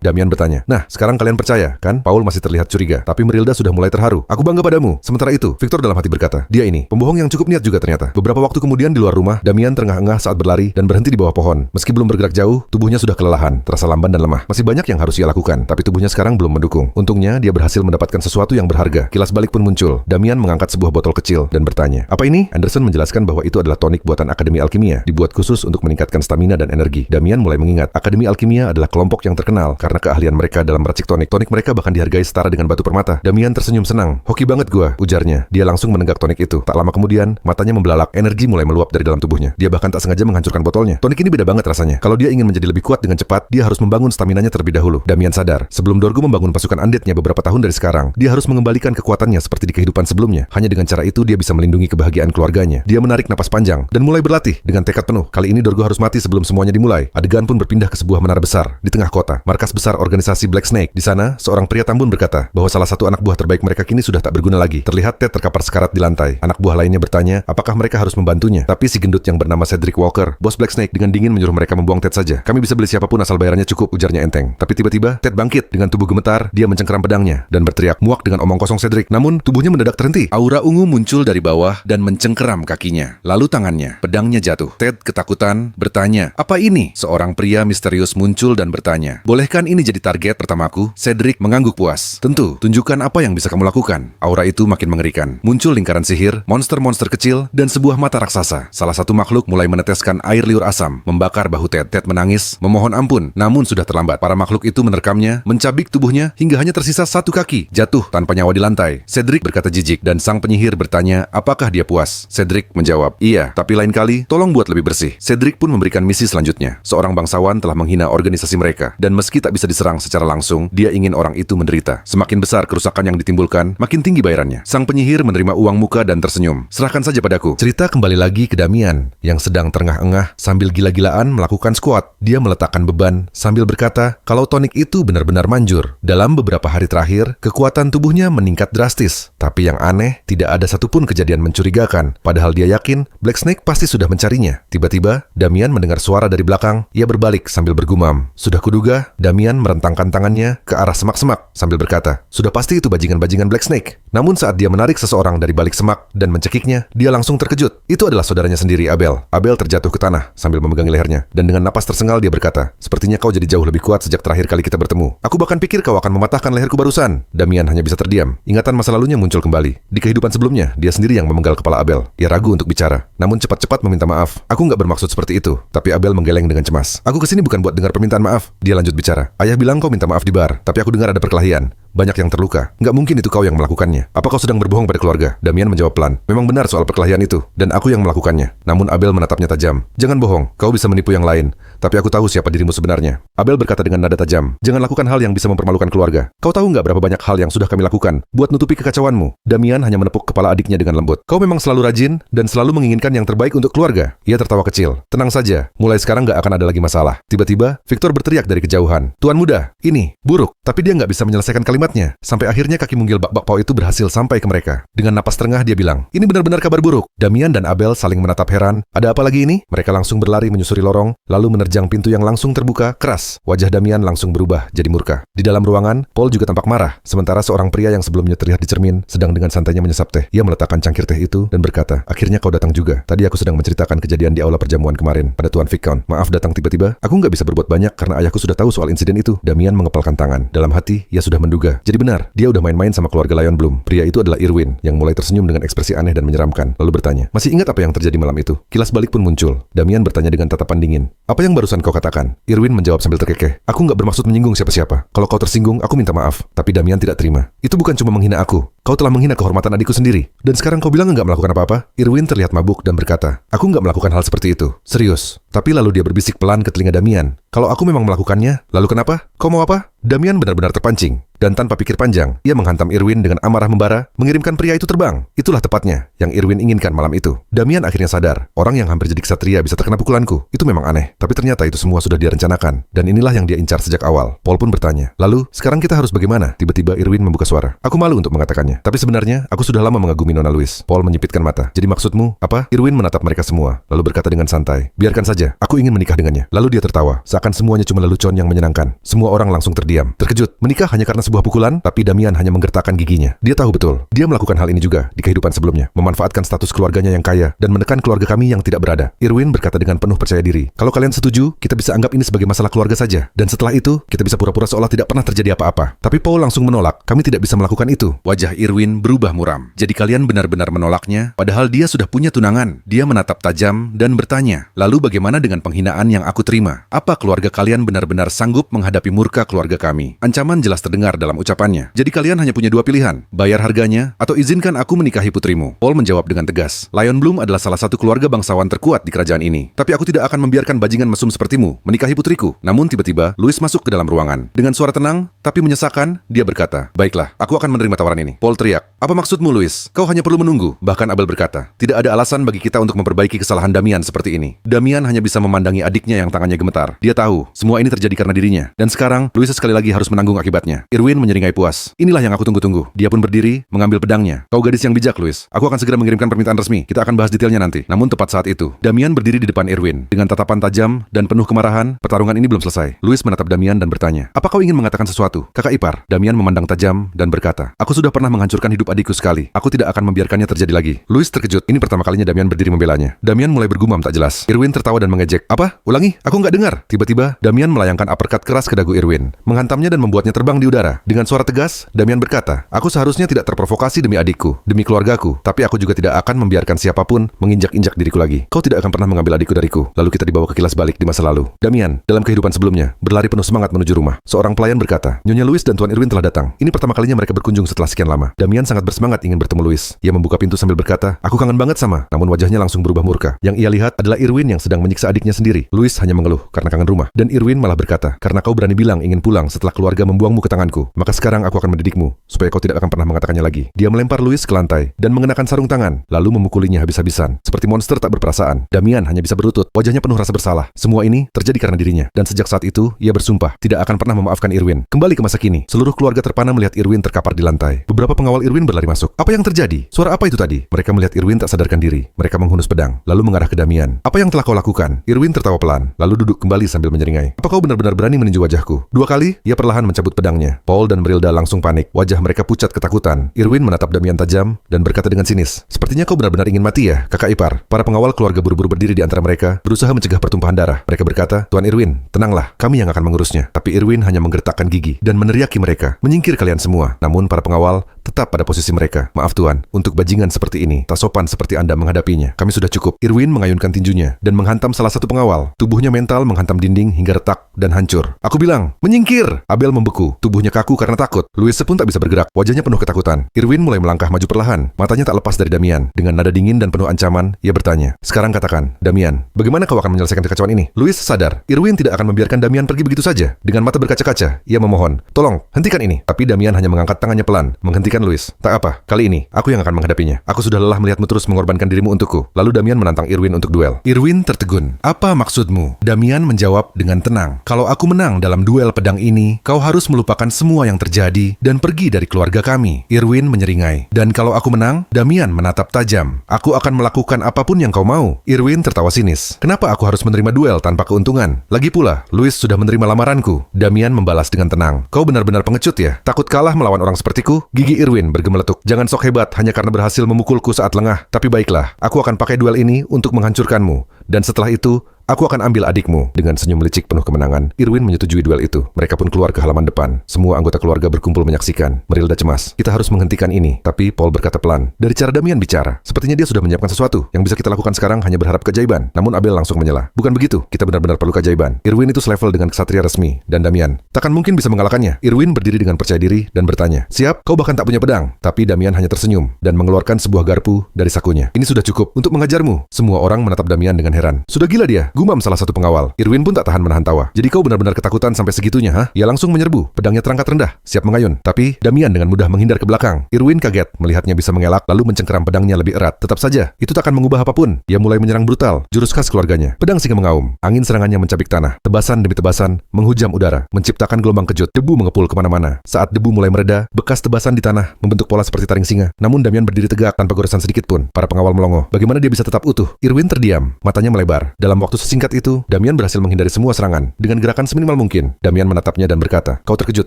Speaker 1: Damian bertanya, nah, sekarang kalian percaya, kan? Paul masih terlihat curiga, tapi Merilda sudah mulai terharu. Aku bangga padamu. Sementara itu, Victor dalam hati berkata, dia ini, pembohong yang cukup niat juga ternyata. Beberapa waktu kemudian di luar rumah, Damian terengah-engah saat berlari dan berhenti di bawah pohon. Meski belum bergerak jauh, tubuhnya sudah kelelahan, terasa lamban dan lemah. Masih banyak yang harus ia lakukan, tapi tubuhnya sekarang belum mendukung. Untungnya, dia berhasil mendapatkan sesuatu yang berharga. Kilas balik pun muncul. Damian mengangkat sebuah botol kecil dan bertanya, apa ini? Anderson menjelaskan bahwa itu adalah tonik buatan Akademi Alkimia, dibuat khusus untuk meningkatkan stamina dan energi. Damian mulai mengingat, Akademi Alkimia adalah kelompok yang terkenal karena keahlian mereka dalam meracik tonik. Tonik mereka bahkan dihargai setara dengan batu permata. Damian tersenyum senang. Hoki banget gua, ujarnya. Dia langsung menenggak tonik itu. Tak lama kemudian, matanya membelalak, energi mulai meluap dari dalam tubuhnya. Dia bahkan tak sengaja menghancurkan botolnya. Tonik ini beda banget rasanya. Kalau dia ingin menjadi lebih kuat dengan cepat, dia harus membangun staminanya terlebih dahulu. Damian sadar, sebelum Dorgo membangun pasukan undeadnya beberapa tahun dari sekarang, dia harus mengembalikan kekuatannya seperti di kehidupan sebelumnya. Hanya dengan cara itu dia bisa melindungi kebahagiaan keluarganya. Dia menarik napas panjang dan mulai berlatih dengan tekad penuh. Kali ini Dorgo harus mati sebelum semuanya dimulai. Adegan pun berpindah ke sebuah menara besar di tengah kota, markas besar organisasi Black Snake. Di sana, seorang pria tambun berkata bahwa salah satu anak buah terbaik mereka kini sudah tak berguna lagi. Terlihat Ted terkapar sekarat di lantai. Anak buah lainnya bertanya, apakah mereka harus membantunya? Tapi si gendut yang bernama Cedric Walker, bos Black Snake, dengan dingin menyuruh mereka membuang Ted saja. Kami bisa beli siapapun asal bayarannya cukup, ujarnya enteng. Tapi tiba-tiba Ted bangkit dengan tubuh gemetar. Dia mencengkeram pedangnya dan berteriak muak dengan omong kosong Cedric. Namun tubuhnya mendadak terhenti. Aura ungu muncul dari bawah dan mencengkeram kakinya. Lalu tangannya, pedangnya jatuh. Ted ketakutan bertanya, apa ini? Seorang pria misterius muncul dan bertanya, bolehkan ini jadi target pertamaku? Cedric mengangguk puas. Tentu, tunjukkan apa yang bisa kamu lakukan. Aura itu makin mengerikan. Muncul lingkaran sihir, monster-monster kecil, dan sebuah mata raksasa. Salah satu makhluk mulai meneteskan air liur asam, membakar bahu Ted. Ted menangis, memohon ampun, namun sudah terlambat. Para makhluk itu menerkamnya, mencabik tubuhnya, hingga hanya tersisa satu kaki, jatuh tanpa nyawa di lantai. Cedric berkata jijik, dan sang penyihir bertanya, apakah dia puas? Cedric menjawab, iya, tapi lain kali, tolong buat lebih bersih. Cedric pun memberikan misi selanjutnya. Seorang bangsawan telah menghina organisasi mereka, dan meski tak bisa diserang secara langsung, dia ingin orang itu menderita. Semakin besar kerusakan yang ditimbulkan, makin tinggi bayarannya. Sang penyihir menerima uang muka dan tersenyum. Serahkan saja padaku. Cerita kembali lagi ke Damian, yang sedang terengah-engah sambil gila-gilaan melakukan squat. Dia meletakkan beban sambil berkata, kalau tonik itu benar-benar manjur. Dalam beberapa hari terakhir, kekuatan tubuhnya meningkat drastis. Tapi yang aneh, tidak ada satupun kejadian mencurigakan. Padahal dia yakin, Black Snake pasti sudah mencarinya. Tiba-tiba, Damian mendengar suara dari belakang. Ia berbalik sambil bergumam. Sudah kuduga, Damian merentangkan tangannya ke arah semak-semak sambil berkata, sudah pasti itu bajingan-bajingan Black Snake. Namun saat dia menarik seseorang dari balik semak dan mencekiknya, dia langsung terkejut. Itu adalah saudaranya sendiri, Abel. Abel terjatuh ke tanah sambil memegangi lehernya. Dan dengan napas tersengal dia berkata, sepertinya kau jadi jauh lebih kuat sejak terakhir kali kita bertemu. Aku bahkan pikir kau akan mematahkan leherku barusan. Damian hanya bisa terdiam. Ingatan masa lalunya muncul kembali. Di kehidupan sebelumnya, dia sendiri yang memenggal kepala Abel. Ia ragu untuk bicara, namun cepat-cepat meminta maaf. Aku nggak bermaksud seperti itu. Tapi Abel menggeleng dengan cemas. Aku kesini bukan buat dengar permintaan maaf. Dia lanjut bicara. Ayah bilang kau minta maaf di bar, tapi aku dengar ada perkelahian. Banyak yang terluka. Nggak mungkin itu kau yang melakukannya. Apa kau sedang berbohong pada keluarga? Damian menjawab pelan. Memang benar soal perkelahian itu, dan aku yang melakukannya. Namun Abel menatapnya tajam. Jangan bohong, kau bisa menipu yang lain. Tapi aku tahu siapa dirimu sebenarnya. Abel berkata dengan nada tajam. Jangan lakukan hal yang bisa mempermalukan keluarga. Kau tahu nggak berapa banyak hal yang sudah kami lakukan buat nutupi kekacauanmu? Damian hanya menepuk kepala adiknya dengan lembut. Kau memang selalu rajin dan selalu menginginkan yang terbaik untuk keluarga. Ia tertawa kecil. Tenang saja, mulai sekarang nggak akan ada lagi masalah. Tiba-tiba, Victor berteriak dari kejauhan. Tuan muda, ini buruk. Tapi dia nggak bisa menyelesaikan kalimatnya. Sampai akhirnya kaki munggil Bak Pao itu berhasil sampai ke mereka. Dengan napas terengah dia bilang, ini benar-benar kabar buruk. Damian dan Abel saling menatap heran. Ada apa lagi ini? Mereka langsung berlari menyusuri lorong, lalu menerjang pintu yang langsung terbuka keras. Wajah Damian langsung berubah jadi murka. Di dalam ruangan, Paul juga tampak marah. Sementara seorang pria yang sebelumnya terlihat di cermin sedang dengan santainya menyesap teh. Ia meletakkan cangkir teh itu dan berkata, akhirnya kau datang juga. Tadi aku sedang menceritakan kejadian di aula perjamuan kemarin pada Tuan Viscount. Maaf datang tiba-tiba. Aku nggak bisa berbuat banyak karena ayahku sudah tahu soal insiden itu. Damian mengepalkan tangan. Dalam hati, ia sudah menduga Astaga, jadi benar, dia udah main-main sama keluarga Lion Bloom. Pria itu adalah Irwin, yang mulai tersenyum dengan ekspresi aneh dan menyeramkan, lalu bertanya, masih ingat apa yang terjadi malam itu? Kilas balik pun muncul. Damian bertanya dengan tatapan dingin, apa yang barusan kau katakan? Irwin menjawab sambil terkekeh, aku nggak bermaksud menyinggung siapa-siapa. Kalau kau tersinggung, aku minta maaf. Tapi Damian tidak terima. Itu bukan cuma menghina aku. Kau telah menghina kehormatan adikku sendiri. Dan sekarang kau bilang nggak melakukan apa-apa? Irwin terlihat mabuk dan berkata, aku nggak melakukan hal seperti itu. Serius. Tapi lalu dia berbisik pelan ke telinga Damian. Kalau aku memang melakukannya, lalu kenapa? Kau mau apa? Damian benar-benar terpancing. Dan tanpa pikir panjang, ia menghantam Irwin dengan amarah membara, mengirimkan pria itu terbang. Itulah tepatnya yang Irwin inginkan malam itu. Damian akhirnya sadar, orang yang hampir jadi ksatria bisa terkena pukulanku. Itu memang aneh, tapi ternyata itu semua sudah direncanakan. Dan inilah yang dia incar sejak awal. Paul pun bertanya, lalu, sekarang kita harus bagaimana? Tiba-tiba Irwin membuka suara. Aku malu untuk mengatakannya. Tapi sebenarnya, aku sudah lama mengagumi Nona Louise. Paul menyipitkan mata. Jadi maksudmu, apa? Irwin menatap mereka semua, lalu berkata dengan santai, biarkan saja, aku ingin menikah dengannya. Lalu dia tertawa, seakan semuanya cuma lelucon yang menyenangkan. Semua orang langsung terdiam. Terkejut, menikah hanya karena sebuah pukulan, tapi Damian hanya menggertakkan giginya. Dia tahu betul, dia melakukan hal ini juga di kehidupan sebelumnya, memanfaatkan status keluarganya yang kaya dan menekan keluarga kami yang tidak berada. Irwin berkata dengan penuh percaya diri, kalau kalian setuju, kita bisa anggap ini sebagai masalah keluarga saja. Dan setelah itu, kita bisa pura-pura seolah tidak pernah terjadi apa-apa. Tapi Paul langsung menolak, kami tidak bisa melakukan itu. Wajah Irwin berubah muram. Jadi kalian benar-benar menolaknya, padahal dia sudah punya tunangan. Dia menatap tajam dan bertanya, lalu bagaimana dengan penghinaan yang aku terima? Apa keluarga kalian benar-benar sanggup menghadapi murka keluarga kami? Ancaman jelas terdengar dalam ucapannya. Jadi kalian hanya punya dua pilihan, bayar harganya atau izinkan aku menikahi putrimu. Paul menjawab dengan tegas, Lion Bloom adalah salah satu keluarga bangsawan terkuat di kerajaan ini. Tapi aku tidak akan membiarkan bajingan mesum sepertimu menikahi putriku. Namun tiba-tiba, Louis masuk ke dalam ruangan. Dengan suara tenang, tapi menyesakan, dia berkata, baiklah, aku akan menerima tawaran ini. Paul teriak, apa maksudmu Louis? Kau hanya perlu menunggu. Bahkan Abel berkata, tidak ada alasan bagi kita untuk memperbaiki kesalahan Damian seperti ini. Damian hanya bisa memandangi adiknya yang tangannya gemetar. Dia tahu, semua ini terjadi karena dirinya. Dan sekarang, Louis sekali lagi harus menanggung akibatnya. Irwin menyeringai puas. Inilah yang aku tunggu-tunggu. Dia pun berdiri, mengambil pedangnya. Kau gadis yang bijak, Louis. Aku akan segera mengirimkan permintaan resmi. Kita akan bahas detailnya nanti. Namun tepat saat itu, Damian berdiri di depan Irwin. Dengan tatapan tajam dan penuh kemarahan, pertarungan ini belum selesai. Louis menatap Damian dan bertanya, apa kau ingin mengatakan sesuatu? Kakak ipar. Damian memandang tajam dan berkata, aku sudah pernah menghancurkan hidup adikku sekali. Aku tidak akan membiarkannya terjadi lagi. Louis terkejut. Ini pertama kalinya Damian berdiri membelanya. Damian mulai bergumam tak jelas. Irwin tertawa dan mengejek. Apa? Ulangi? Aku nggak dengar. Tiba-tiba, Damian melayangkan uppercut keras ke dagu Irwin, menghantamnya dan membuatnya terbang di udara. Dengan suara tegas, Damian berkata, aku seharusnya tidak terprovokasi demi adikku, demi keluargaku, tapi aku juga tidak akan membiarkan siapapun menginjak-injak diriku lagi. Kau tidak akan pernah mengambil adikku dariku. Lalu kita dibawa ke kilas balik di masa lalu. Damian, dalam kehidupan sebelumnya, berlari penuh semangat menuju rumah. Seorang pelayan berkata, Nyonya Louis dan Tuan Irwin telah datang. Ini pertama kalinya mereka berkunjung setelah sekian lama. Damian sangat bersemangat ingin bertemu Louis. Ia membuka pintu sambil berkata, aku kangen banget sama. Namun wajahnya langsung berubah murka. Yang ia lihat adalah Irwin yang sedang menyiksa adiknya sendiri. Louis hanya mengeluh karena kangen rumah. Dan Irwin malah berkata, karena kau berani bilang ingin pulang setelah keluarga membuangmu ke tanganku, maka sekarang aku akan mendidikmu supaya kau tidak akan pernah mengatakannya lagi. Dia melempar Louis ke lantai dan mengenakan sarung tangan, lalu memukulinya habis-habisan seperti monster tak berperasaan. Damian hanya bisa berlutut, wajahnya penuh rasa bersalah. Semua ini terjadi karena dirinya, dan sejak saat itu ia bersumpah tidak akan pernah memaafkan Irwin. Kembali ke masa kini, seluruh keluarga terpana melihat Irwin terkapar di lantai. Beberapa pengawal Irwin berlari masuk. Apa yang terjadi? Suara apa itu tadi? Mereka melihat Irwin tak sadarkan diri. Mereka menghunus pedang, lalu mengarah ke Damian. Apa yang telah kau lakukan? Irwin tertawa pelan, lalu duduk kembali sambil menyeringai. Apa kau benar-benar berani meninju wajahku? 2 kali, ia perlahan mencabut pedangnya. Paul dan Brilda langsung panik. Wajah mereka pucat ketakutan. Irwin menatap Damian tajam dan berkata dengan sinis, sepertinya kau benar-benar ingin mati ya, kakak ipar. Para pengawal keluarga buru-buru berdiri di antara mereka, berusaha mencegah pertumpahan darah. Mereka berkata, Tuan Irwin, tenanglah, kami yang akan mengurusnya. Tapi Irwin hanya menggertakkan gigi dan meneriaki mereka, menyingkir kalian semua. Namun para pengawal tetap pada posisi mereka. Maaf Tuan, untuk bajingan seperti ini, tak sopan seperti Anda menghadapinya. Kami sudah cukup. Irwin mengayunkan tinjunya dan menghantam salah satu pengawal. Tubuhnya mental menghantam dinding hingga retak dan hancur. Aku bilang, menyingkir! Abel membeku, tubuhnya kaku karena takut. Louis pun tak bisa bergerak, wajahnya penuh ketakutan. Irwin mulai melangkah maju perlahan, matanya tak lepas dari Damian. Dengan nada dingin dan penuh ancaman, ia bertanya, sekarang katakan, Damian, bagaimana kau akan menyelesaikan kekacauan ini? Louis sadar, Irwin tidak akan membiarkan Damian pergi begitu saja. Dengan mata berkaca-kaca, ia memohon, tolong, hentikan ini. Tapi Damian hanya mengangkat tangannya pelan, menghentikan Louis. Tak apa, kali ini, aku yang akan menghadapinya. Aku sudah lelah melihatmu terus mengorbankan dirimu untukku. Lalu Damian menantang Irwin untuk duel. Irwin tertegun. Apa maksudmu? Damian menjawab dengan tenang. Kalau aku menang dalam duel pedang ini, kau harus melupakan semua yang terjadi dan pergi dari keluarga kami. Irwin menyeringai. Dan kalau aku menang, Damian menatap tajam. Aku akan melakukan apapun yang kau mau. Irwin tertawa sinis. Kenapa aku harus menerima duel tanpa keuntungan? Lagi pula, Louis sudah menerima lamaranku. Damian membalas dengan tenang. Kau benar-benar pengecut ya? Takut kalah melawan orang sepertiku? Gigi Irwin bergemeletuk. Jangan sok hebat hanya karena berhasil memukulku saat lengah. Tapi baiklah, aku akan pakai duel ini untuk menghancurkanmu. Dan setelah itu, Aku akan ambil adikmu. Dengan senyum licik penuh kemenangan, Irwin menyetujui duel itu. Mereka pun keluar ke halaman depan. Semua anggota keluarga berkumpul menyaksikan. Merilda cemas. Kita harus menghentikan ini. Tapi Paul berkata pelan. Dari cara Damian bicara, sepertinya dia sudah menyiapkan sesuatu. Yang bisa kita lakukan sekarang hanya berharap keajaiban. Namun Abel langsung menyela. Bukan begitu. Kita benar-benar perlu keajaiban. Irwin itu selevel dengan ksatria resmi. Dan Damian takkan mungkin bisa mengalahkannya. Irwin berdiri dengan percaya diri dan bertanya, "Siap? Kau bahkan tak punya pedang." Tapi Damian hanya tersenyum dan mengeluarkan sebuah garpu dari sakunya. "Ini sudah cukup untuk mengajarmu." Semua orang menatap Damian dengan heran. "Sudah gila dia," gumam salah satu pengawal. Irwin pun tak tahan menahan tawa. "Jadi kau benar-benar ketakutan sampai segitunya, ha?" Ia langsung menyerbu. Pedangnya terangkat rendah, siap mengayun. Tapi Damian dengan mudah menghindar ke belakang. Irwin kaget melihatnya bisa mengelak lalu mencengkeram pedangnya lebih erat. Tetap saja, itu tak akan mengubah apapun. Ia mulai menyerang brutal. Jurus khas keluarganya. Pedang singa mengaum. Angin serangannya mencabik tanah. Tebasan demi tebasan menghujam udara, menciptakan gelombang kejut. Debu mengepul kemana-mana. Saat debu mulai mereda, bekas tebasan di tanah membentuk pola seperti taring singa. Namun Damian berdiri tegak tanpa goresan sedikit pun. Para pengawal melongo. Bagaimana dia bisa tetap utuh? Irwin terdiam, matanya melebar. Dalam waktu sesingkat itu, Damian berhasil menghindari semua serangan. Dengan gerakan seminimal mungkin, Damian menatapnya dan berkata, "Kau terkejut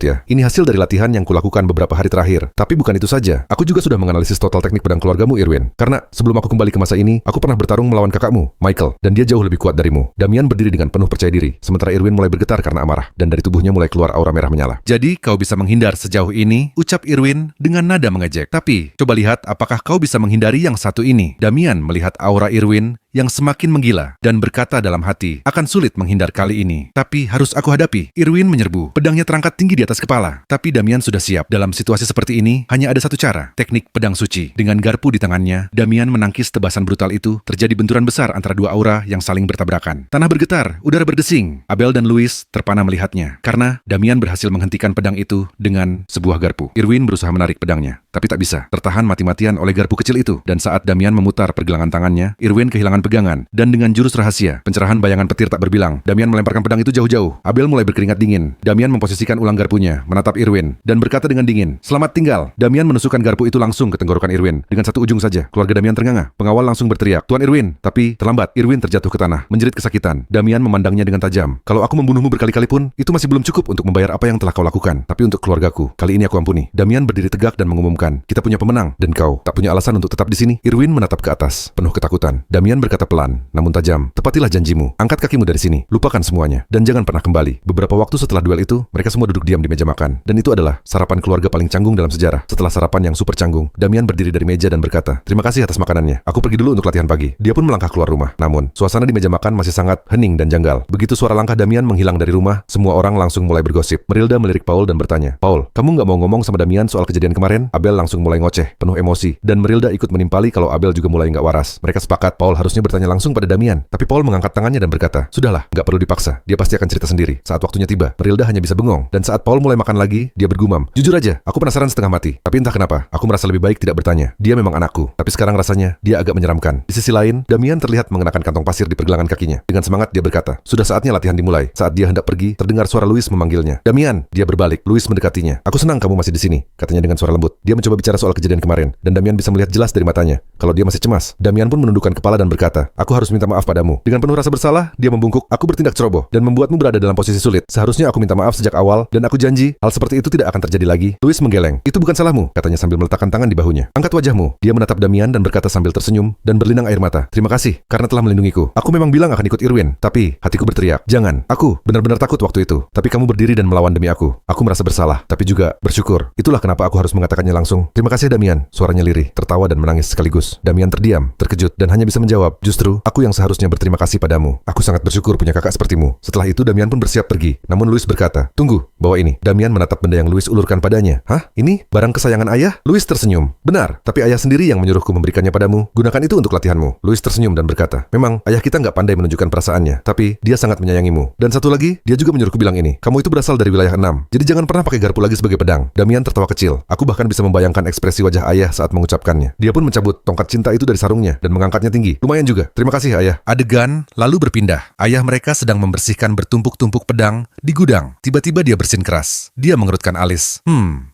Speaker 1: ya? Ini hasil dari latihan yang kulakukan beberapa hari terakhir. Tapi bukan itu saja. Aku juga sudah menganalisis total teknik pedang keluargamu, Irwin. Karena sebelum aku kembali ke masa ini, aku pernah bertarung melawan kakakmu, Michael, dan dia jauh lebih kuat darimu." Damian berdiri dengan penuh percaya diri, sementara Irwin mulai bergetar karena amarah, dan dari tubuhnya mulai keluar aura merah menyala. "Jadi kau bisa menghindar sejauh ini?" ucap Irwin dengan nada mengejek. "Tapi, coba lihat apakah kau bisa menghindari yang satu ini." Damian melihat aura Irwin yang semakin menggila dan berkata dalam hati, "Akan sulit menghindar kali ini. Tapi harus aku hadapi." Irwin menyerbu. Pedangnya terangkat tinggi di atas kepala. Tapi Damian sudah siap. Dalam situasi seperti ini, hanya ada satu cara. Teknik pedang suci. Dengan garpu di tangannya, Damian menangkis tebasan brutal itu. Terjadi benturan besar antara dua aura yang saling bertabrakan. Tanah bergetar, udara berdesing. Abel dan Louis terpana melihatnya. Karena Damian berhasil menghentikan pedang itu dengan sebuah garpu. Irwin berusaha menarik pedangnya, tapi tak bisa. Tertahan mati-matian oleh garpu kecil itu. Dan saat Damian memutar pergelangan tangannya, Irwin kehilangan pegangan, dan dengan jurus rahasia, pencerahan bayangan petir tak berbilang, Damian melemparkan pedang itu jauh-jauh. Abel mulai berkeringat dingin. Damian memposisikan ulang garpunya, menatap Irwin, dan berkata dengan dingin, "Selamat tinggal." Damian menusukkan garpu itu langsung ke tenggorokan Irwin. Dengan satu ujung saja, keluarga Damian ternganga. Pengawal langsung berteriak, "Tuan Irwin!" Tapi terlambat, Irwin terjatuh ke tanah, menjerit kesakitan. Damian memandangnya dengan tajam. "Kalau aku membunuhmu berkali-kali pun, itu masih belum cukup untuk membayar apa yang telah kau lakukan. Tapi untuk keluargaku, kali ini aku ampuni." Damian berdiri tegak dan mengumumkan, "Kita punya pemenang, dan kau tak punya alasan untuk tetap di sini." Irwin menatap ke atas, penuh ketakutan. Damian berkata pelan, namun tajam, "Tepatilah janjimu. Angkat kakimu dari sini. Lupakan semuanya. Dan jangan pernah kembali." Beberapa waktu setelah duel itu, mereka semua duduk diam di meja makan. Dan itu adalah sarapan keluarga paling canggung dalam sejarah. Setelah sarapan yang super canggung, Damian berdiri dari meja dan berkata, "Terima kasih atas makanannya. Aku pergi dulu untuk latihan pagi." Dia pun melangkah keluar rumah. Namun, suasana di meja makan masih sangat hening dan janggal. Begitu suara langkah Damian menghilang dari rumah, semua orang langsung mulai bergosip. Merilda melirik Paul dan bertanya, "Paul, kamu nggak mau ngomong sama Damian soal kejadian kemarin?" Abel langsung mulai ngoceh, penuh emosi. Dan Merilda ikut menimpali kalau Abel juga mulai nggak waras. Mereka sepakat Paul harusnya bertanya langsung pada Damian. Tapi Paul mengangkat tangannya dan berkata, "Sudahlah, nggak perlu dipaksa. Dia pasti akan cerita sendiri saat waktunya tiba." Merilda hanya bisa bengong. Dan saat Paul mulai makan lagi, dia bergumam, "Jujur aja, aku penasaran setengah mati. Tapi entah kenapa, aku merasa lebih baik tidak bertanya. Dia memang anakku. Tapi sekarang rasanya dia agak menyeramkan." Di sisi lain, Damian terlihat mengenakan kantong pasir di pergelangan kakinya. Dengan semangat dia berkata, "Sudah saatnya latihan dimulai." Saat dia hendak pergi, terdengar suara Louis memanggilnya. "Damian!" Dia berbalik. Louis mendekatinya. "Aku senang kamu masih di sini," katanya dengan suara lembut. Dia mencoba bicara soal kejadian kemarin, dan Damian bisa melihat jelas dari matanya kalau dia masih cemas. Damian pun menundukkan kepala dan berkata, "Aku harus minta maaf padamu." Dengan penuh rasa bersalah, dia membungkuk, "Aku bertindak ceroboh dan membuatmu berada dalam posisi sulit. Seharusnya aku minta maaf sejak awal, dan aku janji hal seperti itu tidak akan terjadi lagi." Louis menggeleng. "Itu bukan salahmu," katanya sambil meletakkan tangan di bahunya. "Angkat wajahmu." Dia menatap Damian dan berkata sambil tersenyum dan berlinang air mata, "Terima kasih karena telah melindungiku. Aku memang bilang akan ikut Irwin, tapi hatiku berteriak, jangan. Aku benar-benar takut waktu itu. Tapi kamu berdiri dan melawan demi aku. Aku merasa bersalah, tapi juga bersyukur. Itulah kenapa aku harus mengatakannya langsung." "Terima kasih Damian." Suaranya lirih, tertawa dan menangis sekaligus. Damian terdiam, terkejut, dan hanya bisa menjawab, "Justru aku yang seharusnya berterima kasih padamu. Aku sangat bersyukur punya kakak sepertimu." Setelah itu Damian pun bersiap pergi. Namun Louis berkata, "Tunggu, bawa ini." Damian menatap benda yang Louis ulurkan padanya. "Hah? Ini barang kesayangan ayah?" Louis tersenyum. "Benar, tapi ayah sendiri yang menyuruhku memberikannya padamu. Gunakan itu untuk latihanmu." Louis tersenyum dan berkata, "Memang ayah kita nggak pandai menunjukkan perasaannya, tapi dia sangat menyayangimu. Dan satu lagi, dia juga menyuruhku bilang ini, kamu itu berasal dari wilayah 6. Jadi jangan pernah pakai garpu lagi sebagai pedang." Damian tertawa kecil. Aku bahkan bisa membayangkan ekspresi wajah ayah saat mengucapkannya. Dia pun mencabut tongkat cinta itu dari sarungnya dan mengangkatnya tinggi. "Lumayan juga. Terima kasih ayah." Adegan lalu berpindah. Ayah mereka sedang membersihkan bertumpuk-tumpuk pedang di gudang. Tiba-tiba dia bersin keras. Dia mengerutkan alis.